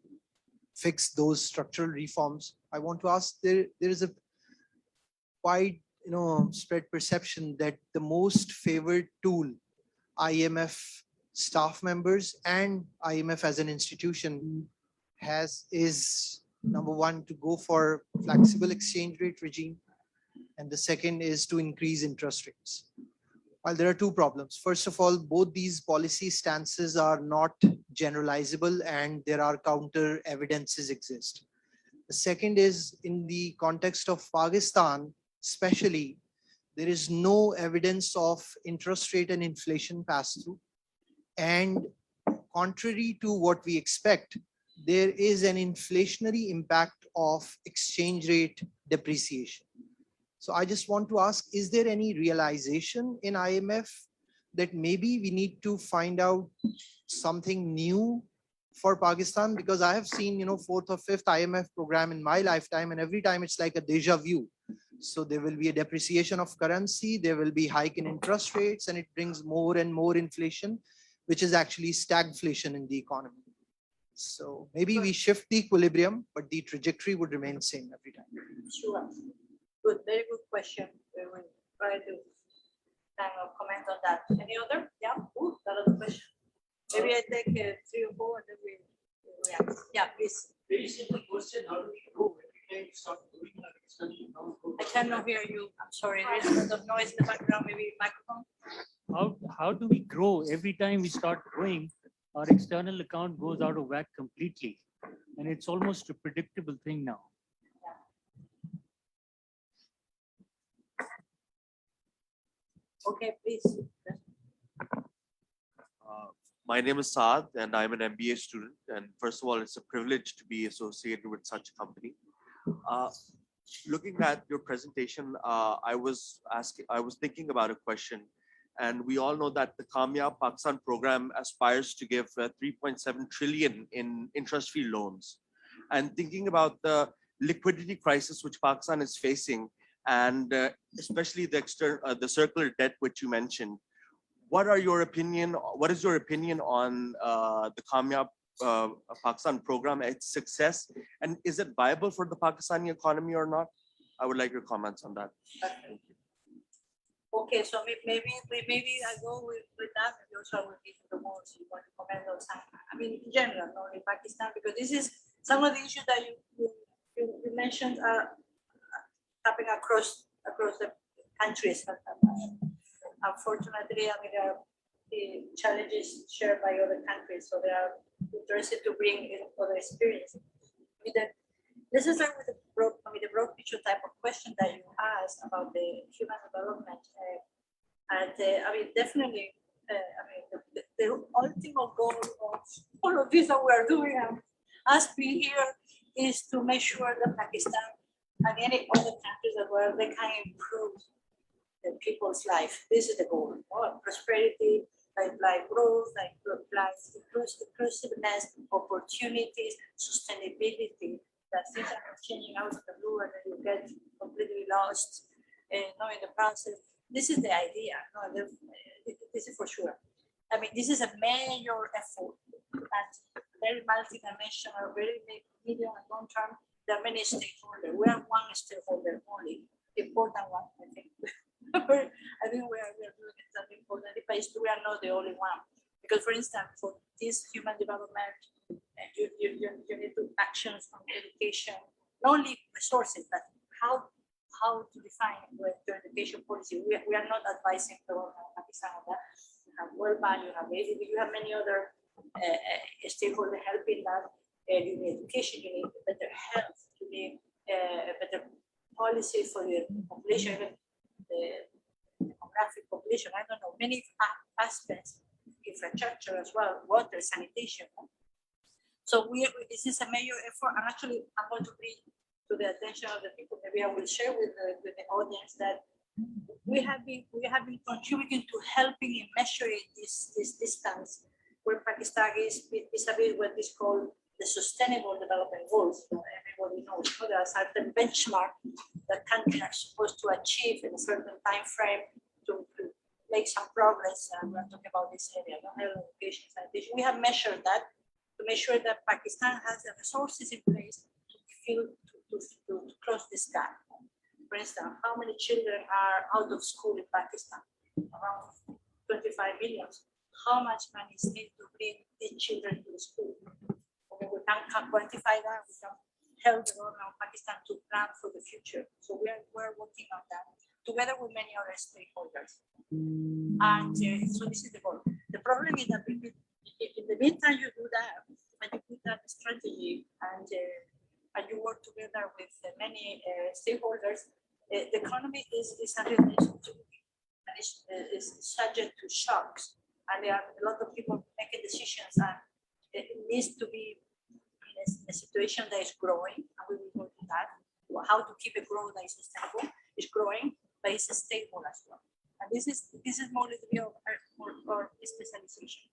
Speaker 5: fix those structural reforms, I want to ask, there is a wide, spread perception that the most favored tool IMF staff members and IMF as an institution is number one, to go for flexible exchange rate regime. And the second is to increase interest rates. While there are two problems. First of all, both these policy stances are not generalizable and there are counter evidences exist. The second is, in the context of Pakistan, especially, there is no evidence of interest rate and inflation pass-through. And contrary to what we expect, there is an inflationary impact of exchange rate depreciation. So I just want to ask, is there any realization in IMF that maybe we need to find out something new for Pakistan? Because I have seen, fourth or fifth IMF program in my lifetime, and every time it's like a deja vu. So there will be a depreciation of currency, there will be hike in interest rates, and it brings more and more inflation, which is actually stagflation in the economy. So maybe we shift the equilibrium, but the trajectory would remain same every time.
Speaker 1: Sure. Good, very good question. We will try to kind of comment on that. Any other? Yeah, that other question. Maybe I take 3 or 4 and then we react. Yeah, please.
Speaker 3: Very simple question. How do we go every time we start doing an external account?
Speaker 1: I cannot hear you. I'm sorry. There's a lot of noise in the background. Maybe microphone.
Speaker 6: How do we grow? Every time we start growing, our external account goes out of whack completely. And it's almost a predictable thing now.
Speaker 1: Okay, please.
Speaker 7: My name is Saad and I'm an MBA student. And first of all, it's a privilege to be associated with such a company. Looking at your presentation, I was thinking about a question. And we all know that the Kamyab Pakistan program aspires to give 3.7 trillion in interest-free loans. and thinking about the liquidity crisis which Pakistan is facing, and especially the circular debt which you mentioned. What is your opinion on the Kamyab Pakistan program, its success, and is it viable for the Pakistani economy or not? I would like your comments on that.
Speaker 1: Okay, so maybe I go with that, maybe also I will give you the most you want to comment on some, I mean, in general, not in Pakistan, because this is some of the issues that you mentioned are happening across the countries. Unfortunately, I mean, the challenges shared by other countries, so they are interested to bring in other experiences. Let's start with the broad picture type of question that you asked about the human development. I mean, definitely, the ultimate goal of all of this that we are doing, us being here, is to make sure that Pakistan and any other countries as well, they can improve the people's life. This is the goal. Prosperity, like growth, like inclusiveness, opportunities, sustainability. That things are not changing out of the blue and then you get completely lost in the process. This is the idea. This is for sure. I mean, this is a major effort and very multi-dimensional, very medium and long term. There are many stakeholders. We are one stakeholder only, important one, I think. I think we are doing something important, but we are not the only one. Because, for instance, for this human development, you need to actions on education, not only resources, but how to define the education policy. We are not advising the government of Pakistan on that. You have World Bank, you have ADB, you have many other stakeholders helping that. You need education, you need better health, you need a better policy for your population, even the demographic population. I don't know, many aspects, infrastructure as well, water, sanitation. So this is a major effort, and actually I'm going to bring to the attention of the people. Maybe I will share with the audience that we have been contributing to helping in measuring this distance where Pakistan is vis-a-vis what is called the Sustainable Development Goals. Everybody knows there are certain benchmarks that countries are supposed to achieve in a certain time frame to make some progress. We're talking about this area, health, education, sanitation. We have measured that to make sure that Pakistan has the resources in place to close this gap. For instance, how many children are out of school in Pakistan? Around 25 million. How much money is needed to bring these children to the school? Okay, we can quantify that. We can help the government of Pakistan to plan for the future. So we're working on that together with many other stakeholders. And so this is the goal. The problem is that in the meantime, you do that, and you put that strategy, and you work together with many stakeholders. The economy is something that is subject to shocks, and there are a lot of people making decisions, and it needs to be in a situation that is growing, and we will go to that. How to keep a growth that is sustainable, is growing, but it's stable as well. And this is more a little bit of our specialization.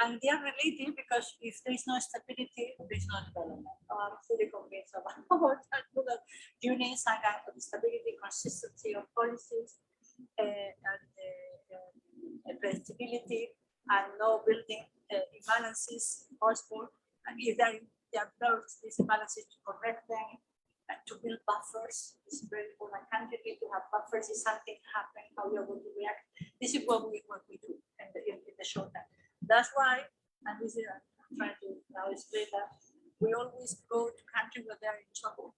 Speaker 1: And they are related because if there is no stability, there is no development. I'm fully convinced about that. You need some kind of stability, consistency of policies, and predictability, and no building imbalances possible. And if there are built these imbalances, to correct them, and to build buffers. This is very important. Country need to have buffers. If something happens, how we are going to react. This is what we do in the short term. That's why, and this is I'm trying to now explain that we always go to countries where they're in trouble,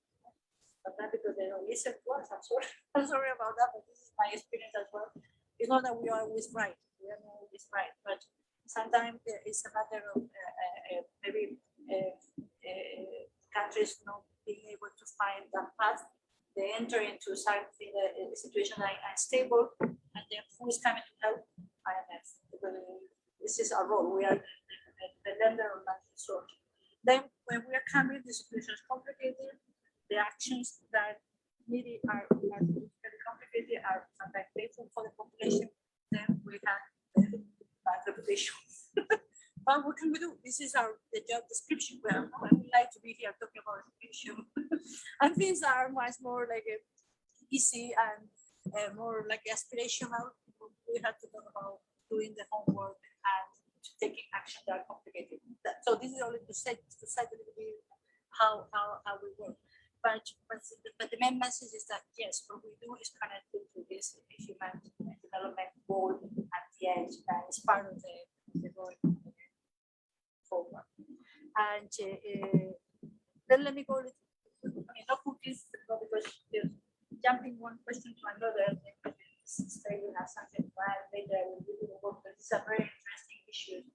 Speaker 1: but not because they don't listen to us. I'm sorry about that, but this is my experience as well. It's not that we are always right. We are not always right, but sometimes it's a matter of maybe countries not being able to find that path. They enter into something, a situation like unstable, and then who is coming to help? IMF. Because this is our role. We are the lender of last resort. Then, when we are coming, the situation is complicated. The actions that needed are very complicated, are sometimes painful for the population. Then we have bad reputation. But what can we do? This is the job description. We are like to be here talking about education. And things are much more like easy and more like aspirational. We have to talk about doing the homework and taking action that are complicated. So this is only to set a little bit how we work. But the main message is that yes, what we do is connected to this human development goal at the end, and it's part of the going forward. And then let me go. Not cookies, because jumping one question to another. Stay with us something while later. These are very interesting issues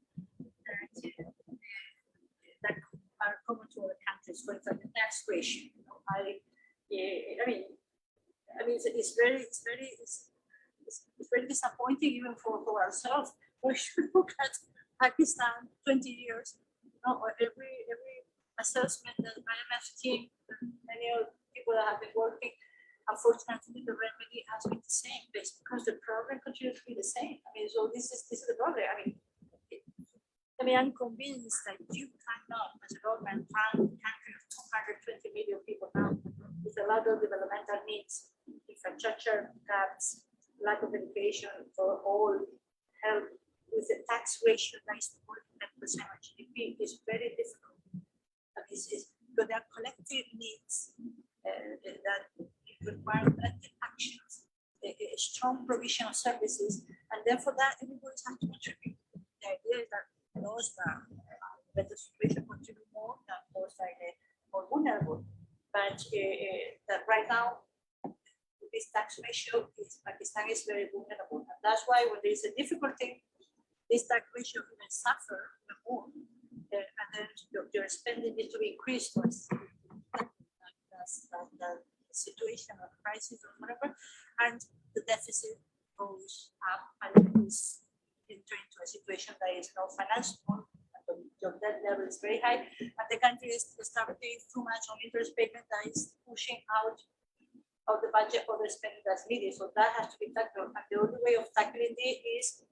Speaker 1: that are common to other countries. For example, the tax ratio. I mean, it's very disappointing even for ourselves. We should look at Pakistan 20 years. Every assessment that IMF team, many of people that have been working, unfortunately, the remedy has been the same, because the problem continues to be the same. I mean, so this is the problem. I'm convinced that you cannot, as a government, run a country of 220 million people now, with a lot of developmental needs, infrastructure gaps, lack of education for all, health, with a tax ratio that is more than 10% of GDP, is very difficult. But there are collective needs that require collective actions, a strong provision of services, and therefore that everybody has to contribute. The idea is that those that are in better situation contribute more than those that are more vulnerable. But that right now, this tax ratio Pakistan is very vulnerable, and that's why when there is a difficulty, this tax ratio even suffer even more, and then your spending needs to be increased. That's the situation of crisis or whatever, and the deficit goes up, and is enter into a situation that is not financeable. Your debt level is very high, and the country is starting too much on interest payment that is pushing out of the budget for the spending that's needed. So that has to be tackled. And the only way of tackling it is,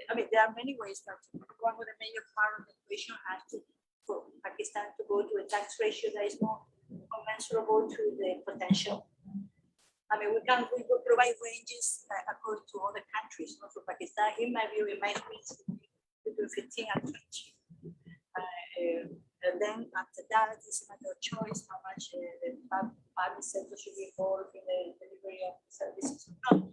Speaker 1: there are many ways, but one of the major part of the equation has to, for Pakistan to go to a tax ratio that is more commensurable to the potential. We could provide ranges according to other countries. Not for Pakistan, in my view, it might be between 15 and 20. And then after that, it's a matter of choice how much the public sector should be involved in the delivery of services. But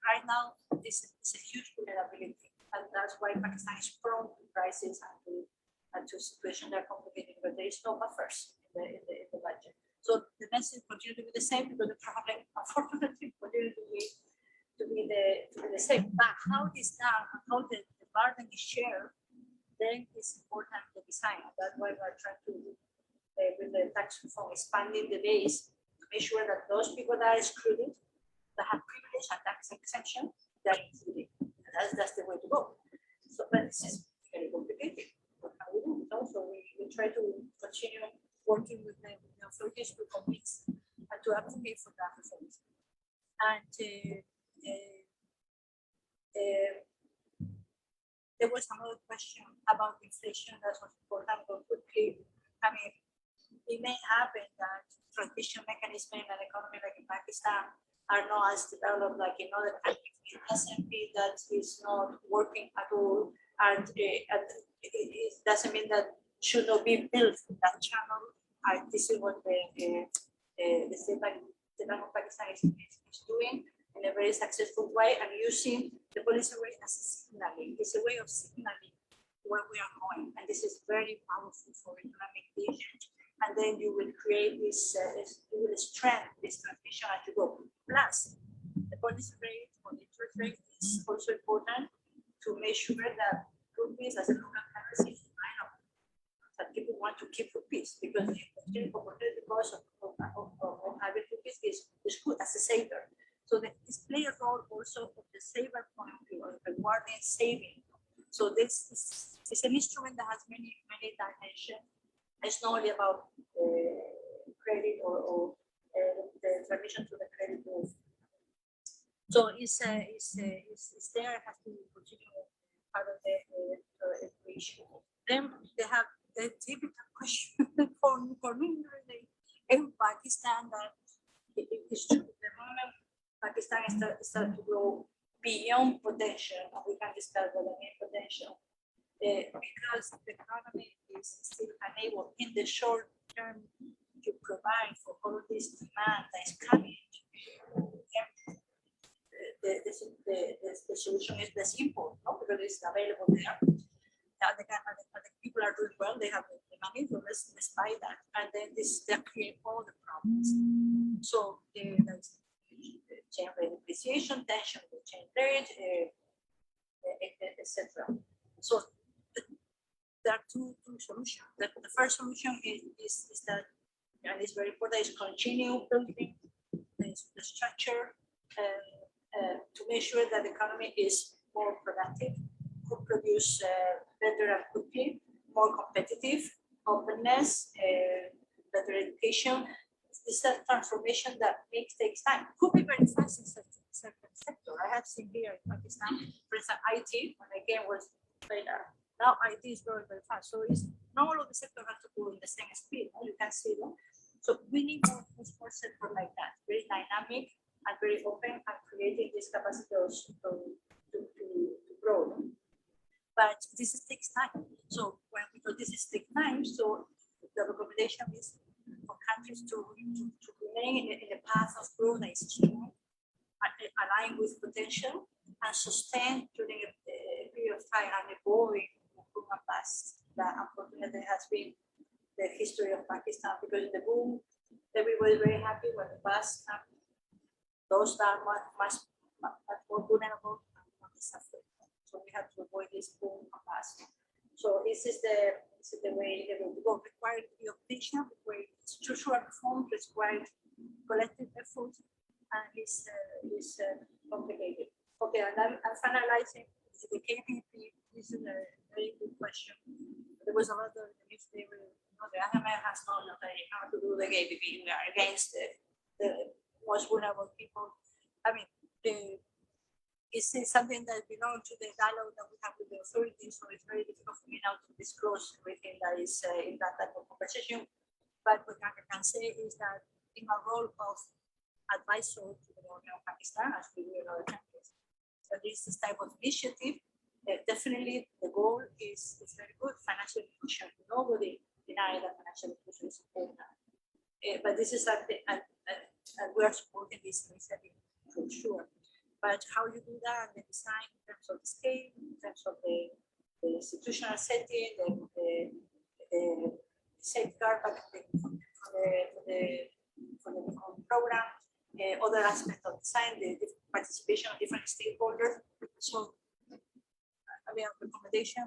Speaker 1: right now, this is a huge vulnerability, and that's why Pakistan is prone to crisis and to situations that are complicated, but there is no buffers in the budget. So the message continues to be the same, because the problem, unfortunately, continues to be the same. But how this done, how the burden is shared, then it's important to design. That's why we're trying to, with the tax reform, expanding the base to make sure that those people that are excluded, that have privilege and tax exemption, they're included. And that's the way to go. So, but this is very complicated. What can we do? So we try to continue working with the authorities to convince and to advocate for that reform. And there was another question about inflation that was important, but quickly. It may happen that transmission mechanisms in an economy like in Pakistan are not as developed like in other countries. It doesn't mean that it's not working at all, and it doesn't mean that should not be built that channel. This is what the State Bank of Pakistan is doing in a very successful way, and using the policy rate as a signaling. It's a way of signaling where we are going, and this is very powerful for economic vision. And then you will create this, you will strengthen this transmission as you go. Plus, the policy rate or the interest rate is also important to make sure that rupees as a local currency is reliable. That people want to keep rupees, because the opportunity cost of having rupees is good as a saver. So this play a role also of the saver point of view, or rewarding saving. So this is an instrument that has many dimensions. It's not only about credit or the transmission to the credit group. So it's there, has to continue part of the equation. Then they have the typical question for me really in Pakistan that it's true. The moment Pakistan start to grow beyond potential, and we can discuss what I mean potential, because the economy is still unable in the short term to provide for all this demand that is coming. The solution is the simple, no? Because it's available there. The people are doing well, they have the money, so let's buy that. And then they create all the problems. So there's change rate depreciation, tension with change rate, etc. So there are two solutions. The first solution is that, and it's very important, is continue building the structure to make sure that the economy is more productive, could produce better and quickly, more competitive, openness, better education. It's a transformation that takes time. Could be very fast in certain sector. I have seen here in Pakistan, for instance, IT, when again was later. Now IT is growing very fast. So it's not all of the sector has to go in the same speed. You can see them. So we need more sector like that, very dynamic and very open and creating this capacity also to grow. But this takes time. So because this takes time, so the recommendation is for countries to remain in the path of growth that is strong, aligned with potential, and sustain during a period of time and evolving boom and bust that unfortunately has been the history of Pakistan. Because in the boom, everybody is very happy. When the bust comes, those that are much more vulnerable and more suffering. So we have to avoid this boom and bust. So this is the way it will go. Required patient, required structural reform, required collective effort, and it's complicated. Okay, and I'm finalizing the KBP. This is a very good question. There was a lot of the newspaper. The IMF has not how to do the KBP. We are against the most vulnerable people. I mean, it's something that belongs to the dialogue that we have with the authorities, so it's very difficult for me now to disclose everything that is in that type of conversation. But what I can say is that in my role of advisor to the government of Pakistan, as we do in other countries, so this type of initiative, definitely the goal is very good. Financial inclusion, nobody denies that financial inclusion is important. But this is something, and we are supporting this initiative for sure. But how you do that and the design in terms of the scale, in terms of the institutional setting, the safeguard for the program, other aspects of design, the participation of different stakeholders. So, I mean, our recommendation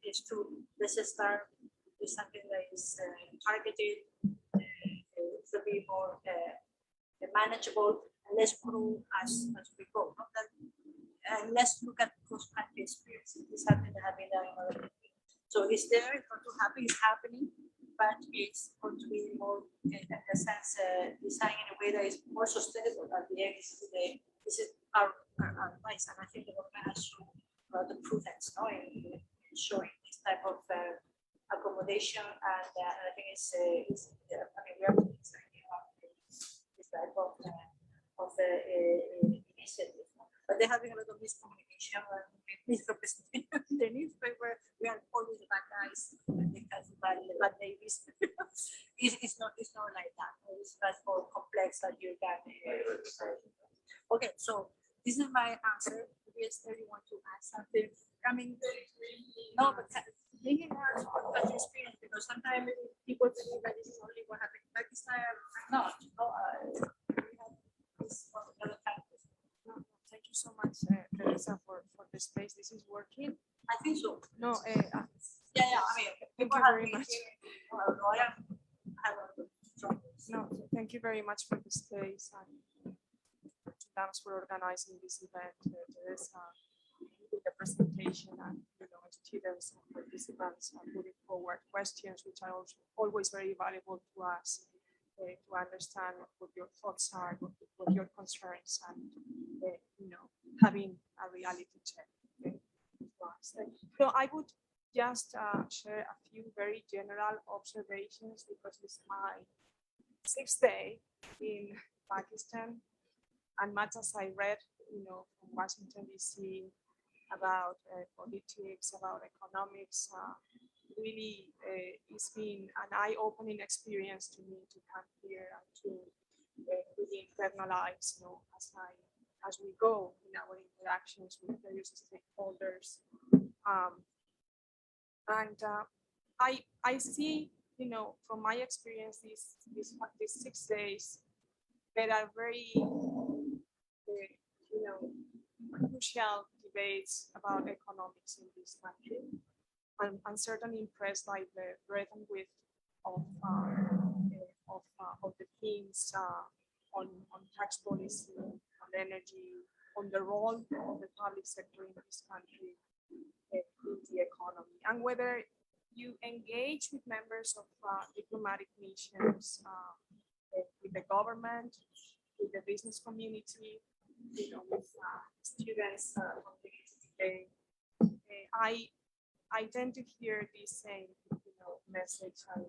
Speaker 1: is to let's start with something that is targeted, to be more manageable. Let's grow as we go. And let's look at cross-country experience. This is something that have been done in other countries. So it's there, it's going to happen, it's happening, but it's going to be more, in a sense, designed in a way that is more sustainable. At the end, this is our advice, and I think the government has shown the prudence in showing this type of accommodation, and I think it's I mean, we are excited about this type of initiative, but they're having a lot of miscommunication and misrepresentation in the newspaper. We are always the bad guys because bad ladies. It's not like that. It's much more complex that you can. Okay, so this is my answer. Yes, you want to add something? I mean, no, but thinking about country experience, because sometimes people believe that this is only what happened in Pakistan. Not.
Speaker 4: Thank you so much, Teresa, for the space. This is working.
Speaker 1: I think so.
Speaker 4: No,
Speaker 1: Yeah. I mean,
Speaker 4: thank
Speaker 1: people
Speaker 4: you
Speaker 1: have
Speaker 4: very
Speaker 1: been
Speaker 4: much.
Speaker 1: here.
Speaker 4: No, thank you very much for the space, and thanks for organizing this event, Teresa, with the presentation, and students and participants are putting forward questions, which are also always very valuable to us. To understand what your thoughts are, what your concerns, and having a reality check. Okay? So I would just share a few very general observations because it's my 6th day in Pakistan, and much as I read, from Washington D.C. about politics, about economics, really it's been an eye-opening experience to me to come here and to really internalize, as we go in our interactions with various stakeholders. I see, from my experience, these 6 days, there are very, crucial debates about economics in this country. I'm certainly impressed by the breadth and width of the themes on tax policy, on energy, on the role of the public sector in this country in the economy, and whether you engage with members of diplomatic missions, with the government, with the business community, with students from the today. I tend to hear the same, message. And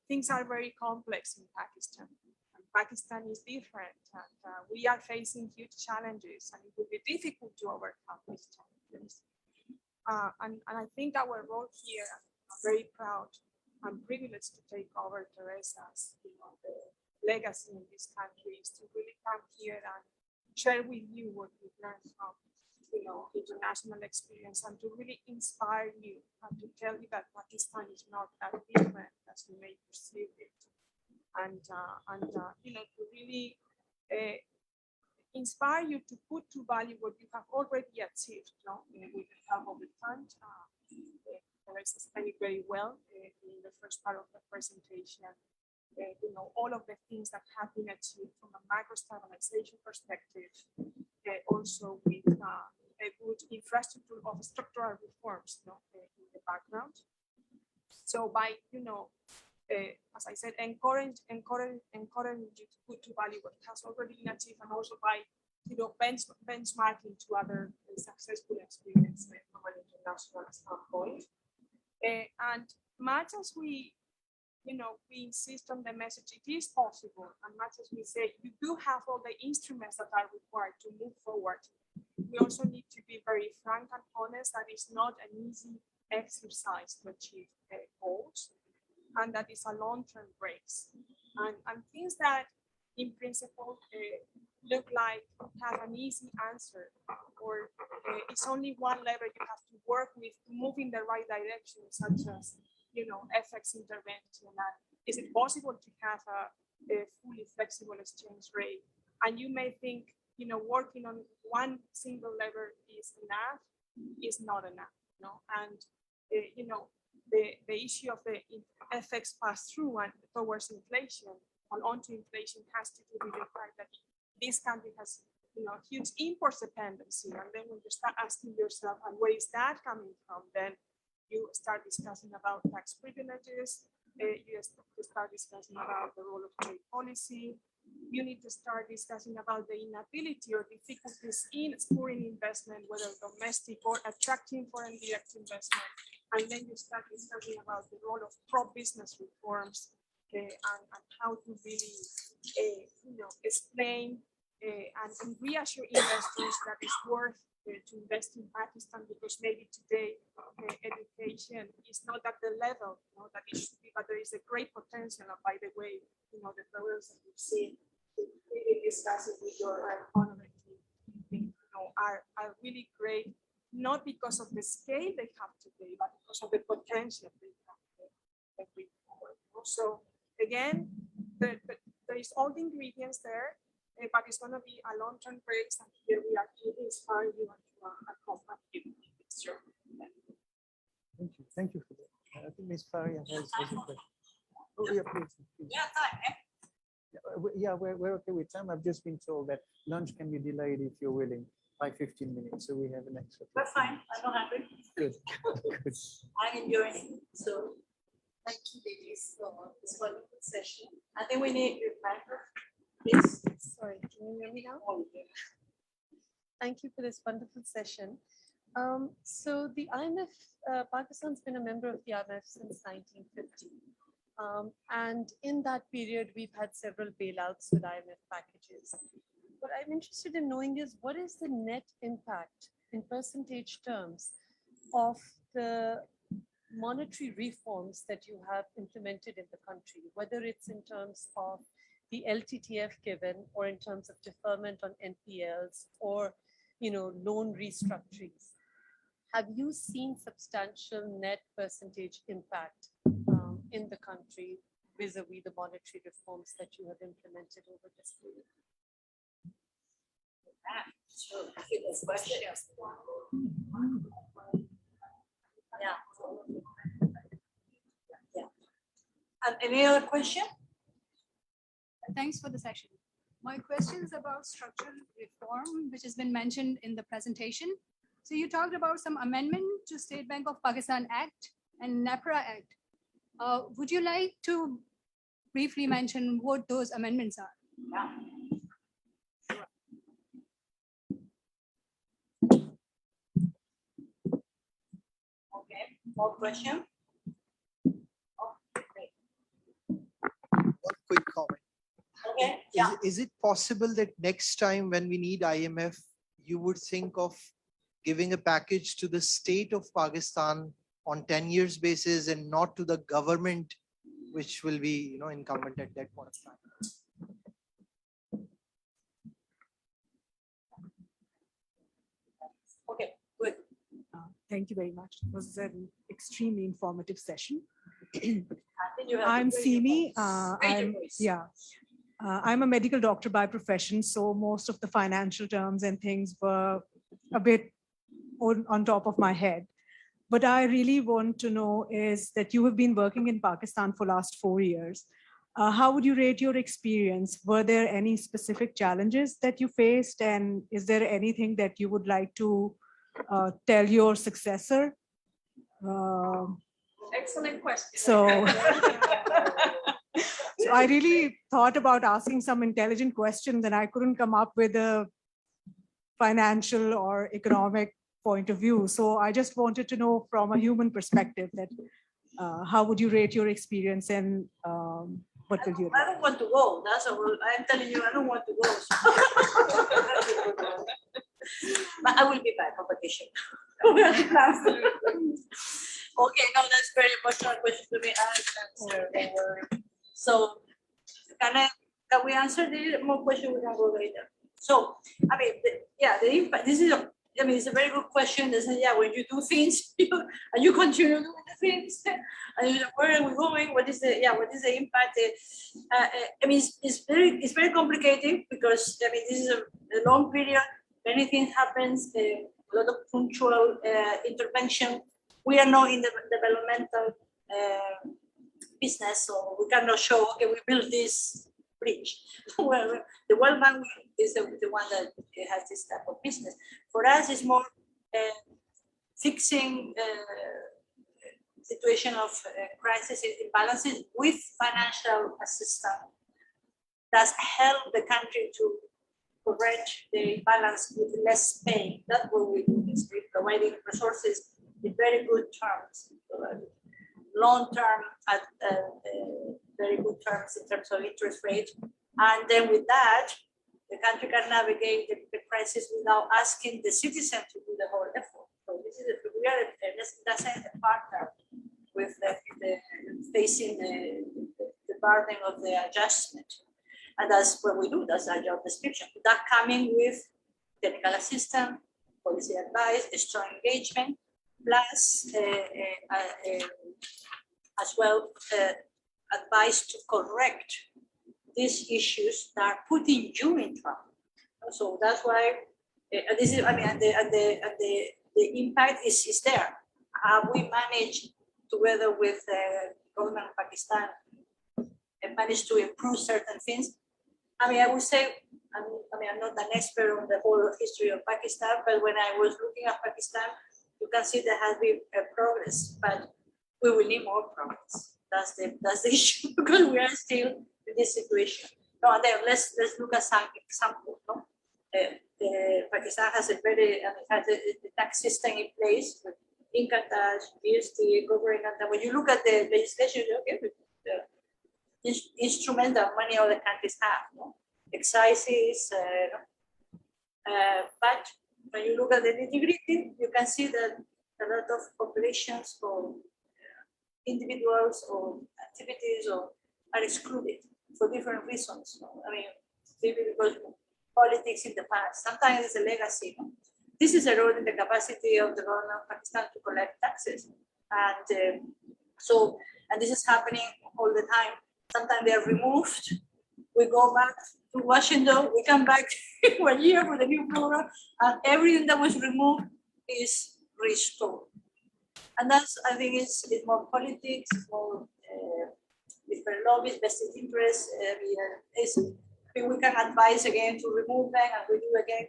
Speaker 4: things are very complex in Pakistan. And Pakistan is different, and we are facing huge challenges, and it will be difficult to overcome these challenges. And I think our role here, I'm very proud and privileged to take over Teresa's, the legacy in this country, is to really come here and share with you what we've learned from, international experience, and to really inspire you and to tell you that Pakistan is not that different as you may perceive it, and to really inspire you to put to value what you have already achieved, with the help of the fund. Teresa explained it very well in the first part of the presentation. All of the things that have been achieved from a macro stabilization perspective, also with a good infrastructure of structural reforms, in the background. So by, as I said, encourage you to put to value what has already been achieved, and also by, benchmarking to other successful experiences from an international standpoint. And much as we insist on the message, it is possible, and much as we say you do have all the instruments that are required to move forward, we also need to be very frank and honest that it's not an easy exercise to achieve goals, and that is a long-term race. And things that in principle look like have an easy answer, or it's only one lever you have to work with to move in the right direction, such as FX intervention. And is it possible to have a fully flexible exchange rate? And you may think, working on one single lever is enough. Is not enough, And the issue of the FX pass-through and towards inflation and onto inflation has to do with the fact that this country has, huge import dependency. And then when you start asking yourself, and where is that coming from? Then you start discussing about tax privileges. You start discussing about the role of trade policy. You need to start discussing about the inability or difficulties in spurring investment, whether domestic or attracting foreign direct investment. And then you start discussing about the role of pro-business reforms, and how to really, explain and reassure investors that it's worth to invest in Pakistan, because maybe today education is not at the level that it should be, but there is a great potential. And by the way, the programs that we've seen, really discussing with your economy, are really great, not because of the scale they have today, but because of the potential they have to bring forward. So again, there is all the ingredients there, but it's going to be a long-term race, and here we are to inspire you and to accompany you in this journey.
Speaker 2: Thank you for that. I think Ms. Faria has a question. Oh, yeah, please. Yeah, we're okay with time. I've just been told that lunch can be delayed if you're willing by 15 minutes, so we have an extra.
Speaker 1: That's fine. I'm not happy.
Speaker 2: Good. Good.
Speaker 1: I'm enjoying. So thank you, ladies, for this wonderful session. I think we need your background. Yes.
Speaker 8: Sorry, can you hear me now? Thank you for this wonderful session. So the IMF, Pakistan's been a member of the IMF since 1950. And in that period, we've had several bailouts with IMF packages. What I'm interested in knowing is what is the net impact in percentage terms of the monetary reforms that you have implemented in the country, whether it's in terms of the LTTF given or in terms of deferment on NPLs or loan restructurings. Have you seen substantial net percentage impact in the country vis-a-vis the monetary reforms that you have implemented over this period?
Speaker 1: Sure. This question. Yeah. And any other question?
Speaker 9: Thanks for the session. My question is about structural reform, which has been mentioned in the presentation. So you talked about some amendment to State Bank of Pakistan Act and NAPRA Act. Would you like to briefly mention what those amendments are?
Speaker 1: Yeah. Okay, more question?
Speaker 5: One quick comment.
Speaker 1: Okay, yeah.
Speaker 5: Is it possible that next time when we need IMF, you would think of giving a package to the state of Pakistan on 10 years basis and not to the government, which will be incumbent at that point of time?
Speaker 1: Okay, good.
Speaker 10: Thank you very much. It was an extremely informative session.
Speaker 1: I think you have to
Speaker 10: I'm
Speaker 1: raise your
Speaker 10: Simi.
Speaker 1: voice. Raise your voice.
Speaker 10: I'm a medical doctor by profession, so most of the financial terms and things were a bit on top of my head. But I really want to know is that you have been working in Pakistan for last 4 years. How would you rate your experience? Were there any specific challenges that you faced? And is there anything that you would like to tell your successor?
Speaker 1: Excellent question.
Speaker 10: So I really thought about asking some intelligent questions and I couldn't come up with a financial or economic point of view. So I just wanted to know from a human perspective that how would you rate your experience and what will you do?
Speaker 1: I don't want to go. That's all. I'm telling you, I don't want to go. But I will be back on vacation. Okay, no, that's very emotional question to me. So can we answer the more question? We can go later. So I mean, the impact. It's a very good question. They say, when you do things and you continue doing the things, and you know, where are we going? What is the impact? It's very complicated because this is a long period. Many things happens. A lot of punctual intervention. We are not in the developmental business, so we cannot show. Okay, we built this bridge. Well, the World Bank is the one that has this type of business. For us, it's more fixing situation of crisis imbalances with financial assistance that help the country to correct the imbalance with less pain. That's what we do. Is we're providing resources in very good terms, long term at very good terms in terms of interest rate, and then with that, the country can navigate the crisis without asking the citizen to do the whole effort. So we are in that sense a partner with the facing the burden of the adjustment, and that's what we do. That's our job description. That coming with technical assistance, policy advice, strong engagement, plus as well advice to correct these issues that are putting you in trouble. So that's why this is. The impact is there. We managed together with the government of Pakistan and managed to improve certain things. I would say. I'm not an expert on the whole history of Pakistan, but when I was looking at Pakistan, you can see there has been progress, but we will need more progress. That's the issue because we are still in this situation. No, then let's look at some examples. No? Pakistan has a very, has a tax system in place with income tax, GST, corporate income tax. When you look at the legislation, okay, the instrument that many other countries have, no? Excises, but when you look at the nitty-gritty, you can see that a lot of populations or individuals or activities are excluded for different reasons. I mean, maybe because politics in the past, sometimes it's a legacy. No? This is eroding the capacity of the government of Pakistan to collect taxes. And and this is happening all the time. Sometimes they are removed. We go back to Washington, we come back 1 year for the new program, and everything that was removed is restored. And that's, I think, it's more politics, more different lobbies, vested interests. We can advise again to remove them, and we do again.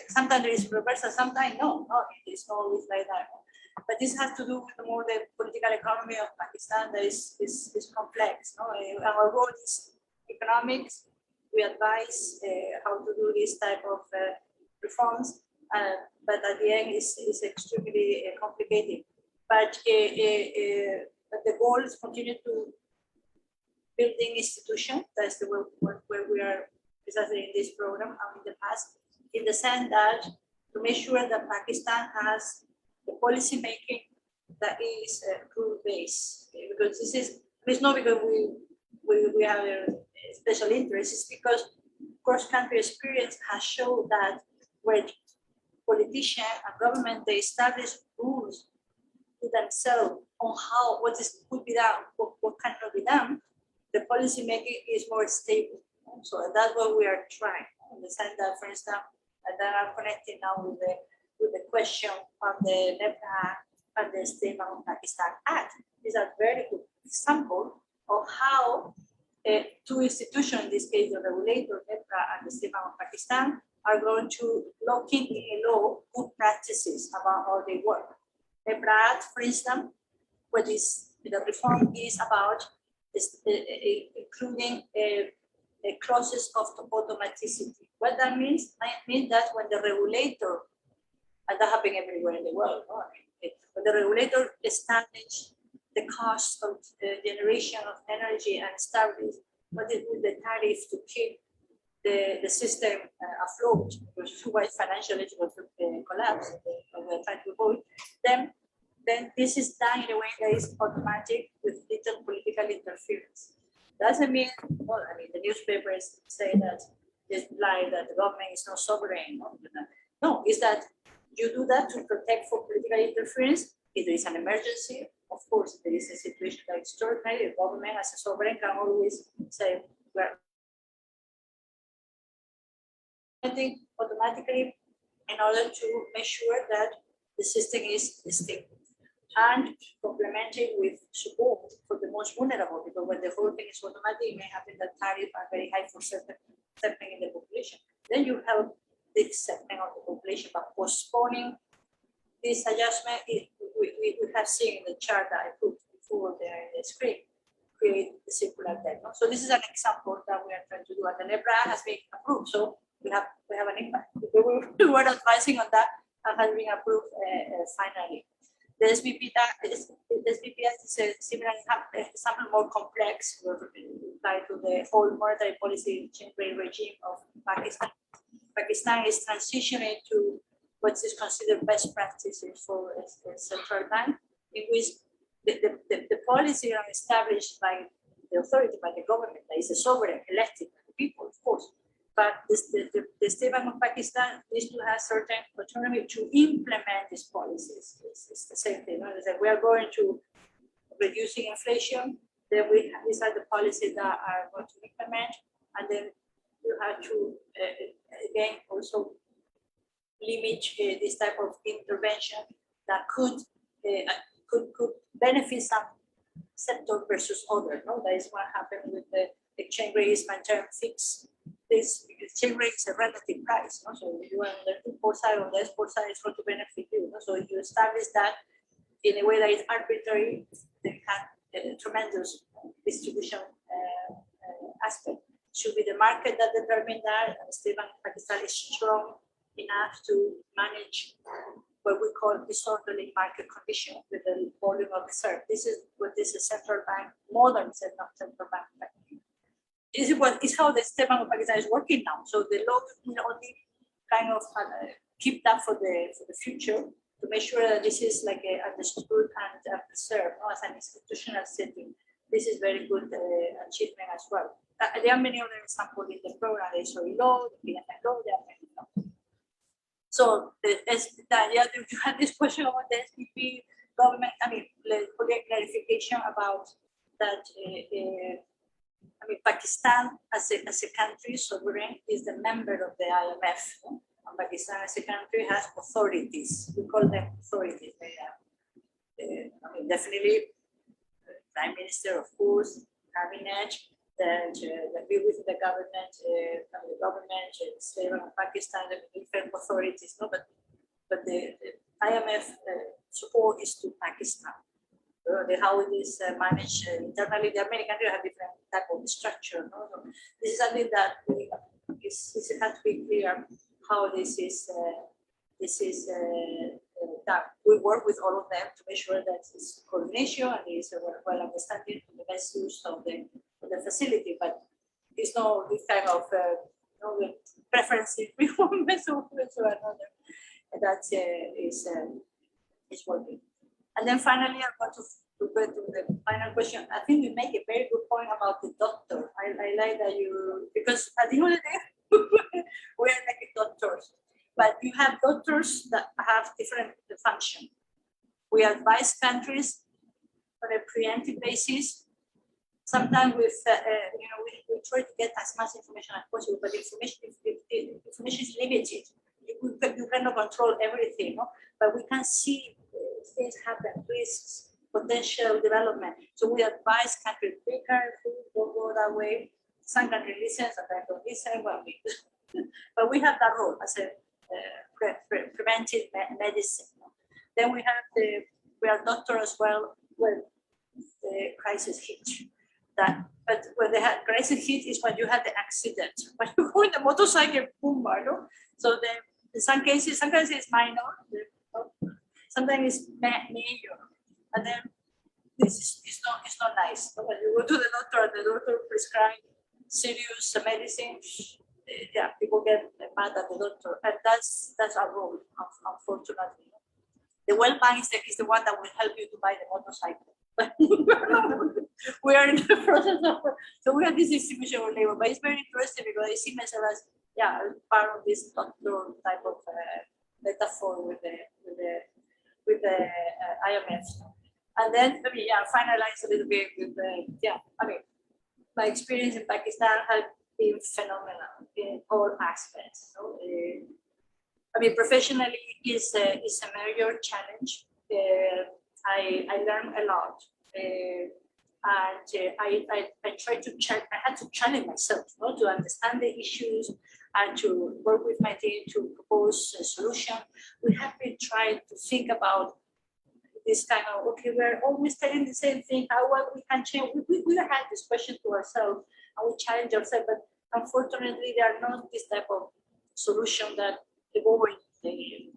Speaker 1: Sometimes there is reversal, sometimes no, it's not always like that. But this has to do with more the political economy of Pakistan that is complex. No? Our role is economics. We advise how to do this type of reforms, but at the end it's extremely complicated. But the goal is continue to building institutions. That's the work where we are precisely in this program and in the past, in the sense that to make sure that Pakistan has the policy making that is rule-based, because this is, it's not because we have a special interest, it's because cross-country experience has shown that when politicians and government, they establish rules to themselves on what could be done, what cannot be done, the policy making is more stable. So that's what we are trying. In the sense that, for instance, that I'm connecting now with the question on the NEPA and the Statement of Pakistan Act. Is a very good example of how two institutions, in this case the regulator, NEPA and the Statement of Pakistan, are going to lock in a law good practices about how they work. NEPA Act, for instance, what is the reform is about including a clauses of automaticity. What that means, that when the regulator, and that happens everywhere in the world, no? When the regulator establishes the cost of generation of energy and establish what is the tariff to keep the system afloat, which is why financially it will collapse, we're trying to avoid, then this is done in a way that is automatic with little political interference. Doesn't mean, well, I mean, the newspapers say that it's lie that the government is not sovereign. No, it's that you do that to protect from political interference. If there is an emergency, of course, if there is a situation that is extraordinary, the government as a sovereign can always say, well, I think automatically in order to make sure that the system is stable and complemented with support for the most vulnerable, because when the whole thing is automatic, it may happen that tariffs are very high for certain segment in the population. Then you help this segment of the population, but postponing this adjustment, we have seen in the chart that I put before there in the screen, create the circular debt. No? So this is an example that we are trying to do, and the NEPRA has been approved, so we have an impact. We were advising on that and has been approved finally. The SBPS is a similar example, more complex, tied to the whole monetary policy change rate regime of Pakistan. Pakistan is transitioning to what is considered best practices for a central bank, in which the policy are established by the authority, by the government, that is a sovereign elected by the people, of course. But the State Bank of Pakistan needs to have certain autonomy to implement these policies. It's the same thing. It's like we are going to reducing inflation, then these are the policies that are going to implement, and then you have to again also limit this type of intervention that could benefit some sector versus other. No, that is what happened with the exchange rate is term fixed. This exchange rate is a relative price. No? So if you are on the import side or the export side, it's going to benefit you. No? So if you establish that in a way that is arbitrary, they have a tremendous distribution aspect. should be the market that determine that. And State Bank of Pakistan is strong enough to manage what we call disorderly market condition with the volume of reserve. This is what this is central bank, modern central bank. This is what is how the State Bank of Pakistan is working now. So the law will only kind of keep that for the future to make sure that this is like understood and preserved as an institutional setting. This is very good achievement as well. There are many other examples in the program. The SOE law, the PNL law, there are many. So you had this question about the SPP government. I mean, clarification about that. I mean, Pakistan as a country, sovereign, is the member of the IMF. No? And Pakistan as a country has authorities. We call them authorities. I mean, definitely, Prime Minister, of course, cabinet, that be with the government, State Bank of Pakistan, the different authorities. No, but the IMF support is to Pakistan. How it is managed internally. The American countries have different type of structure. No? So this is something that it has to be clear how this is done. We work with all of them to make sure that it's coordination and it's well understanding to the best use of the facility. But it's no this kind of preference in one vessel to another. And that is working. And then finally, I want to go to the final question. I think you make a very good point about the doctor. I like that you, because at the end of the day, we're like doctors, but you have doctors that have different function. We advise countries on a preemptive basis. Sometimes with, we try to get as much information as possible, but information is limited. You cannot control everything, no? But we can see things happen, risks, potential development. So we advise countries, be careful, don't go that way. Some countries listen, sometimes don't listen. But we have that role as a preventive medicine. Then we are doctors as well when the crisis hit. But when the crisis hit is when you had the accident. When you go in the motorcycle, boom, no? So in some cases it's minor. Sometimes it's major, and then it's not nice. When you go to the doctor, and the doctor prescribe serious medicine. Yeah, people get mad at the doctor, and that's our role, unfortunately. The World Bank is the one that will help you to buy the motorcycle. We are in the process of, so we have this distribution of labor, but it's very interesting because I see myself as part of this doctor type of metaphor with the IMF. And then maybe finalize a little bit with my experience in Pakistan has been phenomenal in all aspects. So, professionally is a major challenge. I learned a lot, and I tried to I had to challenge myself, to understand the issues and to work with my team to propose a solution. We have been trying to think about this kind of, we're always telling the same thing, how well we can change. We had this question to ourselves and we challenge ourselves, but unfortunately there are not this type of solution that avoid the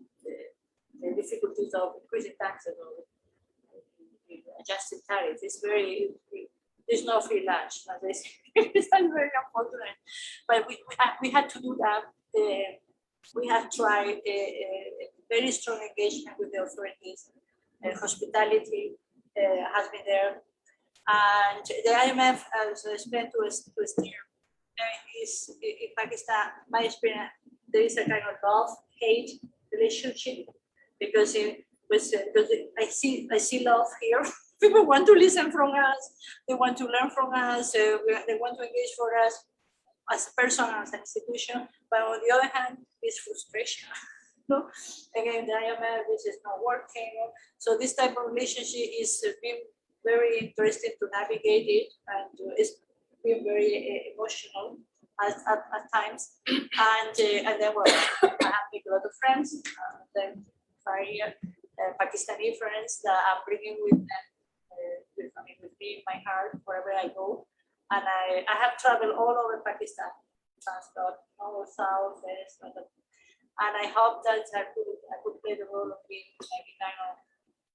Speaker 1: difficulties of increasing taxes or adjusting tariffs. It's there's no free lunch. It's very unfortunate, but we had to do that. We have tried a very strong engagement with the authorities. Hospitality has been there, and the IMF has explained to steer. Is in Pakistan, my experience, there is a kind of love-hate relationship because I see love here. People want to listen from us. They want to learn from us. They want to engage for us as a person, as an institution. But on the other hand, it's frustration. No, again, the IMF, this is not working. So this type of relationship is been very interesting to navigate it, and it's been very emotional at times. And then, I have made a lot of friends. Then Pakistani friends that I'm bringing with them, with me in my heart wherever I go. And I have traveled all over Pakistan, Standoff, north, south, west, and I hope that I could play the role of being maybe kind of,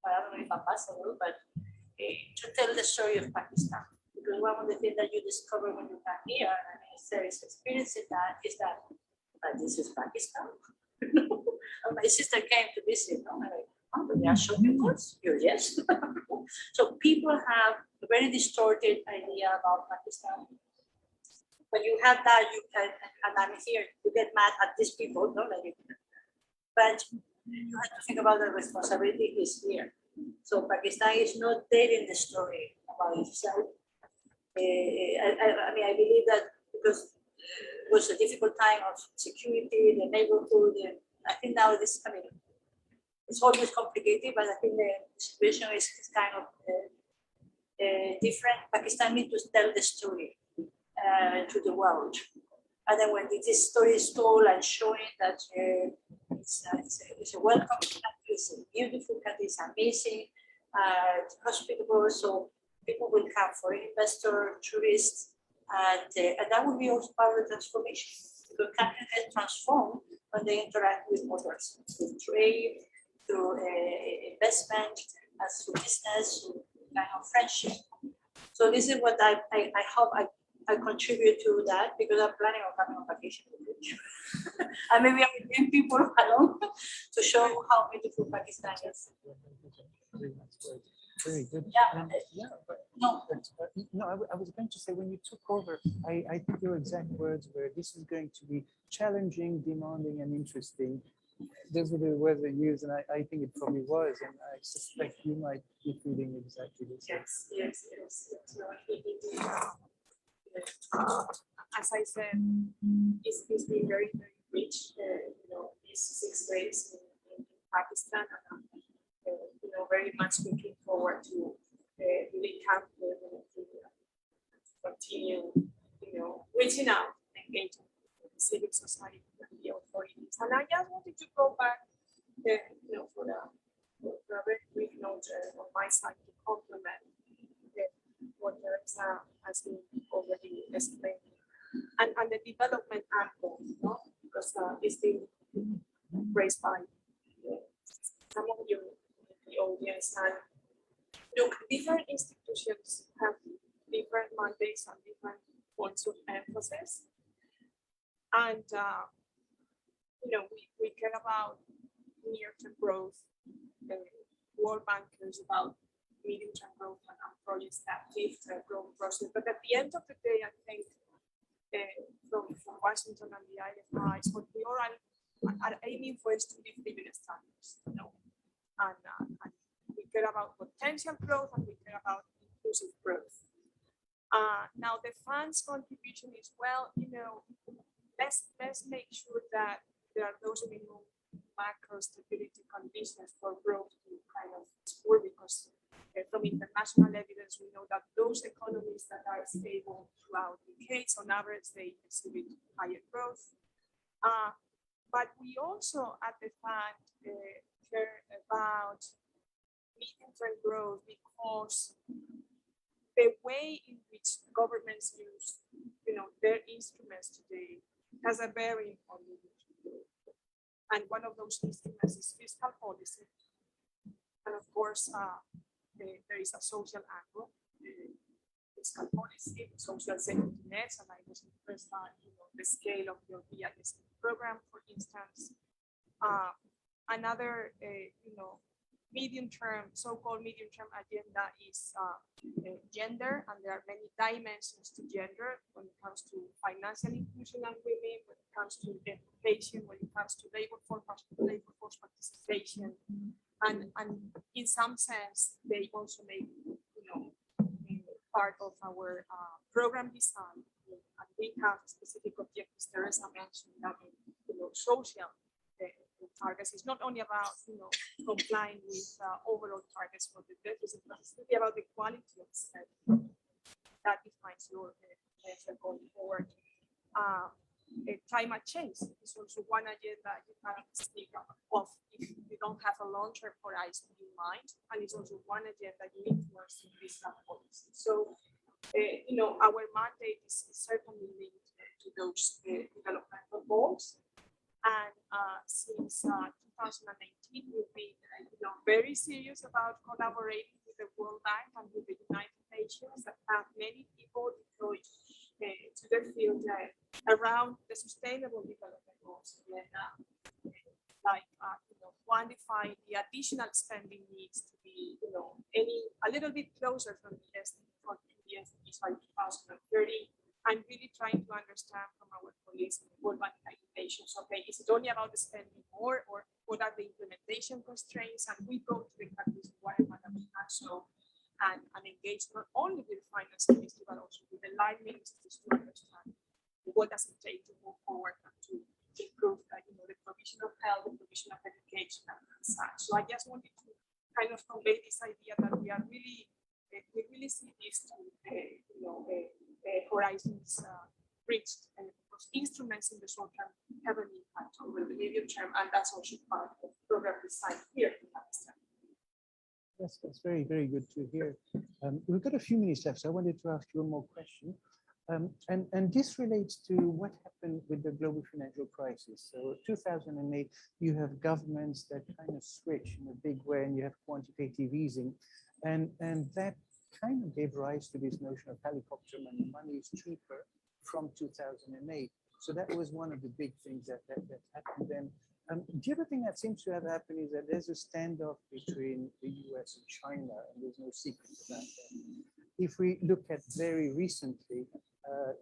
Speaker 1: I don't know if ambassador, but to tell the story of Pakistan. Because one of the things that you discover when you come here, and there is experience in that, is that this is Pakistan. And my sister came to visit, no? And oh, but there are shopping malls? Yes. So people have a very distorted idea about Pakistan. When you have that, you can, and I'm here, you get mad at these people, no? Like, but you have to think about the responsibility is here. So Pakistan is not there in the story about itself. I mean, I believe that because it was a difficult time of security, the neighborhood, and I think now this, I mean, it's always complicated, but I think the situation is kind of different. Pakistan needs to tell the story to the world. And then when this story is told and showing that it's a welcome country, it's a beautiful country, it's amazing, it's hospitable, so people will come, foreign investor, tourists, and that will be also part of the transformation. Because countries get transformed when they interact with others, through trade, through investment, as through business, through kind of friendship. So this is what I hope I contribute to that, because I'm planning on coming on vacation in the future. And maybe I will bring people along to show how beautiful Pakistan is.
Speaker 2: Very good.
Speaker 1: Yeah.
Speaker 2: But
Speaker 1: No.
Speaker 2: I was going to say, when you took over, I think your exact words were, this is going to be challenging, demanding, and interesting. Those were the words they used, and I think it probably was, and I suspect you might be feeling exactly the same.
Speaker 4: Yes. As I said, it's been very, very rich, these 6 days in Pakistan, and very much looking forward to really come to continue, reaching out, engaging with the civil society and the authorities. And I just wanted to go back, for a very brief note on my side to complement what Teresa has been already explained, and the development angle, because it's been raised by some of you in the audience. And look, different institutions have different mandates and different points of emphasis, and we care about near-term growth. World Bank cares about medium-term growth and projects that lift the growth process. But at the end of the day, I think from Washington and the IFIs, what we all are aiming for is to live living standards, and we care about potential growth and we care about inclusive growth. Now the fund's contribution is, well, let's make sure that there are those minimum macro stability conditions for growth to kind of score, because from international evidence, we know that those economies that are stable throughout decades, on average, they exhibit higher growth. But we also, at the fund, care about medium-term growth, because the way in which governments use, their instruments today has a bearing on medium-term growth. And one of those instruments is fiscal policy. And of course, there is a social angle, fiscal policy, social safety nets, and I was impressed by the scale of your BIS program, for instance. Another, medium-term, so-called medium-term agenda is gender, and there are many dimensions to gender when it comes to financial inclusion and women, when it comes to education, when it comes to labor force participation, and in some sense, they also make part of our program design, and we have specific objectives. Teresa mentioned that social targets. It's not only about complying with overall targets for the deficit, but it's really about the quality of spending that defines your effort going forward. Climate change is also one agenda you cannot speak of if you don't have a long-term horizon in mind, and it's also one agenda you influence in fiscal policy. So our mandate is certainly linked to those developmental goals. And since 2018, we've been very serious about collaborating with the World Bank and with the United Nations that have many people deployed to the field around the sustainable development goals. Quantify the additional spending needs to be, a little bit closer from the estimate for the SDGs by 2030, and really trying to understand from our colleagues in the World Bank Nations, okay, is it only about the spending more, or what are the implementation constraints? And we go to the countries in Guatemala and engage not only with the finance ministry, but also with the line ministries to understand what does it take to move forward and to improve the provision of health, the provision of education, and such. So I just wanted to kind of convey this idea that we really see these two horizons reached, because instruments in the short term have an impact over the medium term, and that's also part of program design here in Pakistan.
Speaker 2: Yes, that's very, very good to hear. We've got a few minutes left, so I wanted to ask you one more question. And this relates to what happened with the global financial crisis. So 2008, you have governments that kind of switch in a big way, and you have quantitative easing. And that kind of gave rise to this notion of helicopter money. Money is cheaper from 2008. So that was one of the big things that happened then. The other thing that seems to have happened is that there's a standoff between the US and China, and there's no secret about that. If we look at very recently,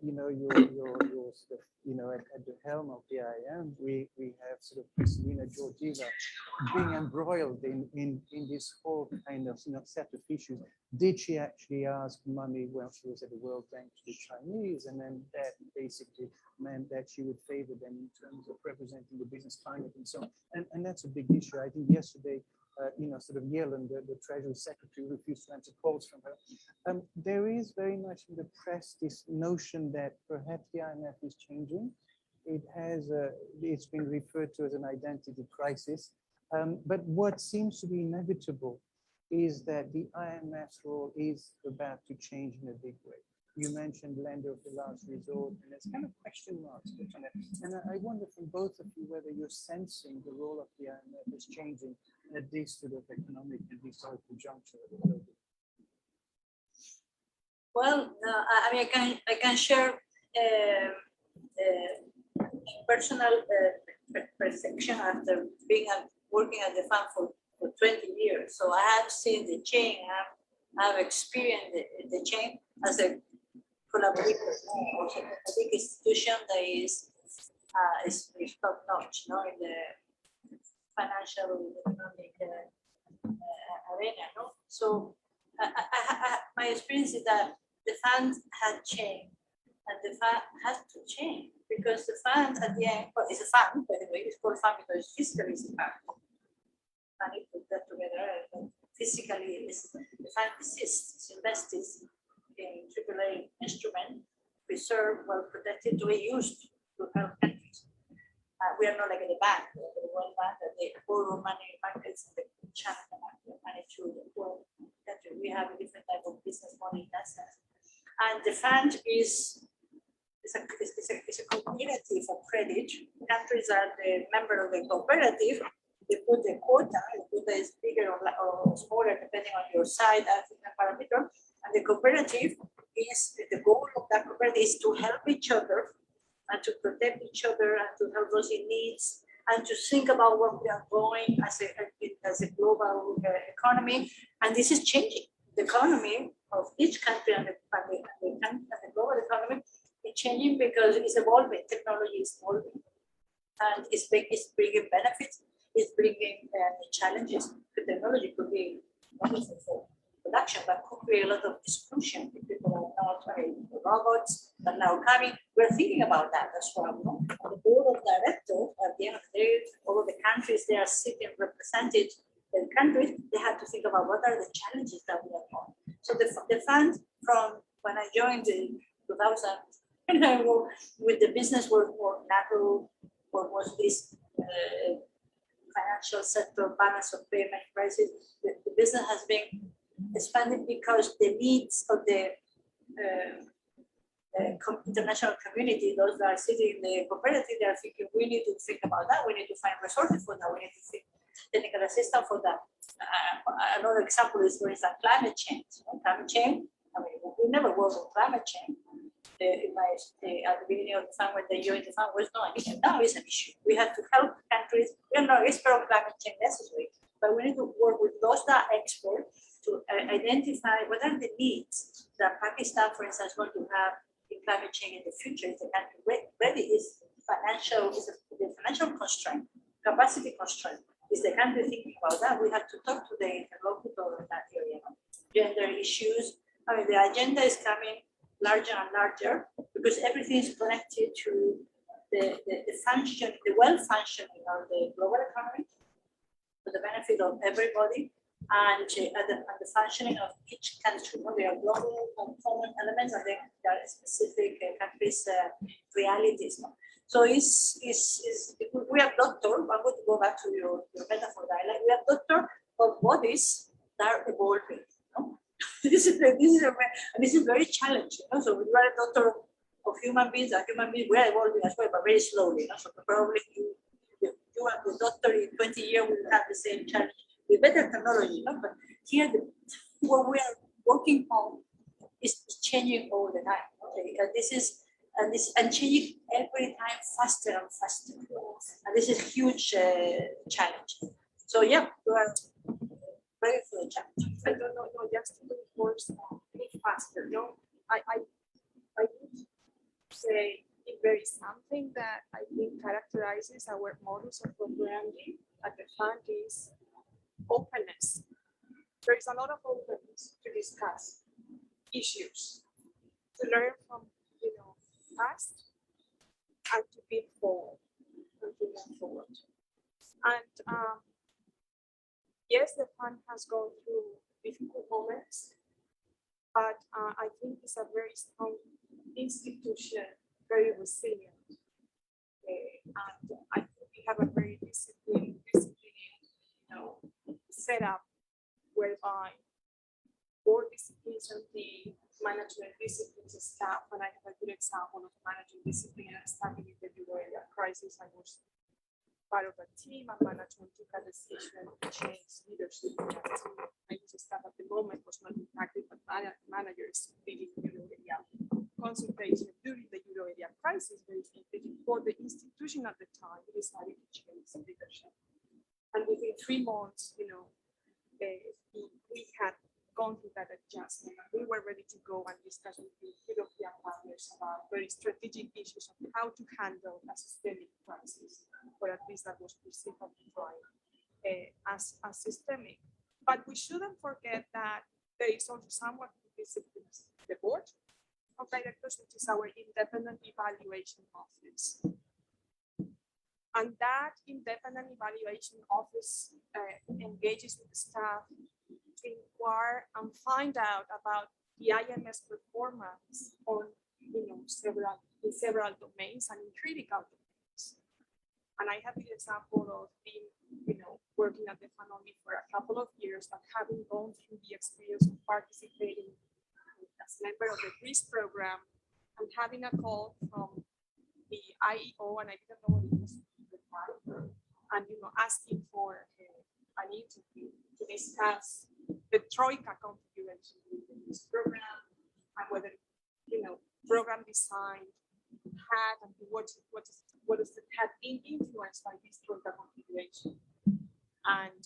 Speaker 2: your sort of, at the helm of the IM, we have sort of Kristalina Georgieva being embroiled in this whole kind of set of issues. Did she actually ask money when she was at the World Bank to the Chinese? And then that basically meant that she would favor them in terms of representing the business climate and so on. And that's a big issue. I think yesterday, sort of Yellen, the Treasury Secretary, refused to answer calls from her. There is very much in the press this notion that perhaps the IMF is changing. It's been referred to as an identity crisis. But what seems to be inevitable is that the IMF's role is about to change in a big way. You mentioned lender of the last resort, and there's kind of question marks on it. And I wonder from both of you whether you're sensing the role of the IMF is changing at this sort of economic and historical juncture.
Speaker 1: Well, I mean, I can share personal perception after working at the fund for 20 years. So I have seen the change. I've experienced the change as a collaborator, a big institution that is top notch, in the financial economic arena. So my experience is that the fund had changed, and the fund has to change because the fund at the end, well, it's a fund, by the way, it's called fund because physically it's a fund. I need to put that together. But physically, the fund exists, invested in AAA instrument, reserved, well protected, to be used to help countries. We are not like in the bank, the World Bank, that they borrow money in markets and they channel money to the world country. We have a different type of business model in that sense. And the fund is a cooperative of credit. Countries are the member of the cooperative. They put the quota, is bigger or smaller depending on your side as a parameter. And the cooperative is, the goal of that cooperative is to help each other and to protect each other and to help those in needs and to think about what we are going as a global economy. And this is changing. The economy of each country and the global economy is changing because it's evolving. Technology is evolving. And it's bringing benefits. It's bringing challenges. The technology could be wonderful for production, but could create a lot of exclusion if people are not the robots that are now coming. We're thinking about that as well. No? The board of directors, at the end of the day, all of the countries they are sitting represented in countries, they have to think about what are the challenges that we are on. So the fund from when I joined in 2000, with the business were more natural, what was this financial sector balance of payment crisis. The business has been expanded because the needs of the international community, those that are sitting in the cooperative, they are thinking, we need to think about that. We need to find resources for that. We need to think technical assistance for that. Another example is, for instance, climate change. Climate change, I mean, we never worked on climate change. At the beginning of the fund, when the UN fund was not an issue. Now it's an issue. We have to help countries. We are not expert on climate change necessarily, but we need to work with those that are experts to identify what are the needs that Pakistan, for instance, want to have in climate change in the future. Is the country ready? Is financial, the financial constraint, capacity constraint? Is the country thinking about that? We have to talk to the interlocutor in that area. Gender issues. I mean, the agenda is coming larger and larger because everything is connected to the function, the well-functioning of the global economy for the benefit of everybody and the functioning of each country. There are global common elements and then there are specific countries' realities. So we are doctor, I'm going to go back to your metaphor dialogue. We are doctor of bodies that are evolving. This is very challenging. So we are a doctor of human beings, and human beings, we are evolving as well, but very slowly. So probably you are the doctor in 20 years will have the same challenge with better technology. But here, what we are working on is changing all the time. Okay, and changing every time faster and faster. And this is a huge challenge. So yeah, we are ready for the challenge.
Speaker 4: I don't know, just to reinforce faster. No, I would say if there is something that I think characterizes our modus of programming at the fund is openness. There is a lot of openness to discuss issues, to learn from past, and to be forward and to move forward. And yes, the fund has gone through difficult moments, but I think it's a very strong institution, very resilient. And I think we have a very disciplined setup whereby board disciplines and the management disciplines staff, and I have a good example of managing discipline and starting with the Euro area crisis. I was part of a team and management took a decision to change leadership in that team. I was staff at the moment was not impacted, but managers leading the Euro area consultation during the Euro area crisis, for the institution at the time, we decided to change leadership. And within 3 months, we had gone through that adjustment. We were ready to go and discuss with the European partners about very strategic issues of how to handle a systemic crisis, or at least that was perceived at the time as systemic. But we shouldn't forget that there is also someone who disciplines the board of directors, which is our independent evaluation office. And that independent evaluation office engages with the staff to inquire and find out about the IMS performance on several domains and in critical domains. And I have the example of being working at the fund only for a couple of years, but having gone through the experience of participating as a member of the risk program and having a call from the IEO, and I didn't know what it was, and asking for an interview to discuss the Troika configuration within this program and whether program design had and what is it had been influenced by this Troika configuration, and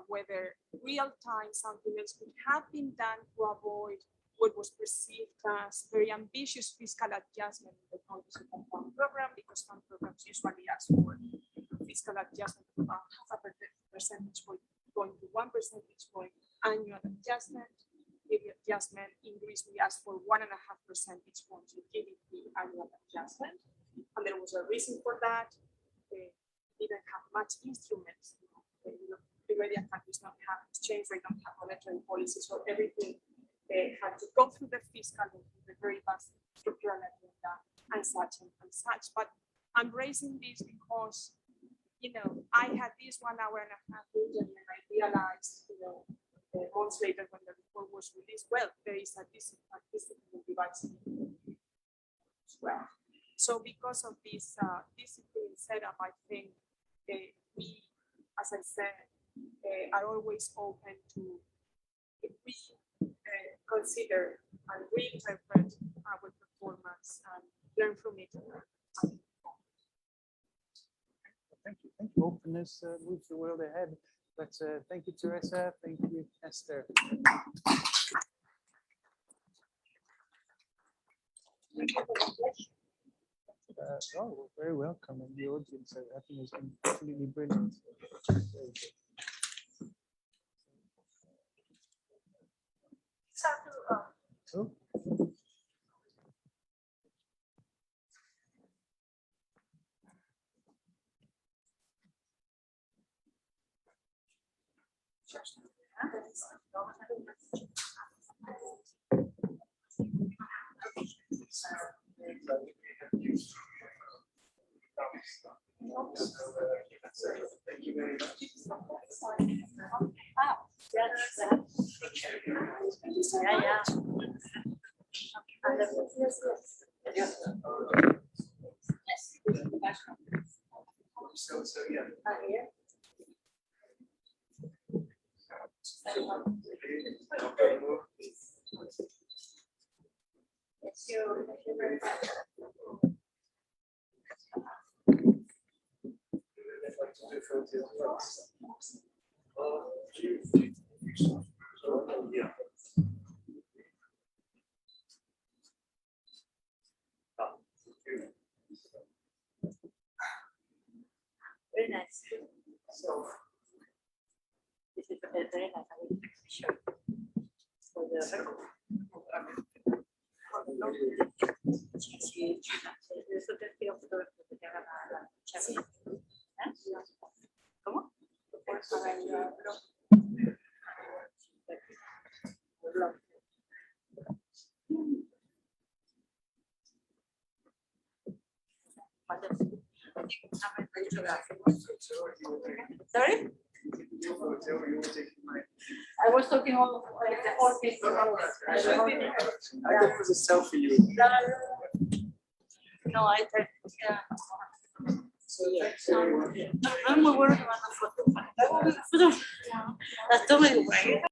Speaker 4: whether real-time something else could have been done to avoid what was perceived as very ambitious fiscal adjustment in the context of the fund program, because fund programs usually ask for fiscal adjustment of about 0.5 percentage point going to 1 percentage point annual adjustment. The adjustment in Greece, we asked for 1.5 percentage points of GDP annual adjustment, and there was a reason for that. They didn't have much instruments. The media countries don't have exchange rate, don't have monetary policy, so everything had to go through the fiscal, the very vast structural agenda, and such and such. But I'm raising this because I had this 1.5 hours and I realized months later when the report was released, well, there is a discipline device as well. So because of this discipline setup, I think we, as I said, are always open to, if we consider and reinterpret our performance and learn from it.
Speaker 2: Thank you. Thank you. Openness moves the world ahead. But thank you, Teresa. Thank you, Esther. Oh, we're very welcome, and the audience, I think, has been absolutely brilliant. Very good. Oh.
Speaker 3: Thank you very much. So yeah. Yeah.
Speaker 1: Very nice. So this is very nice. I will show for the ¿Cómo? Sorry? I was talking all the whole thing.
Speaker 3: I thought it was a selfie you were.
Speaker 1: No, I thought, yeah.
Speaker 3: So,
Speaker 1: No, no me acuerdo cuando fue. Las tomé, güey.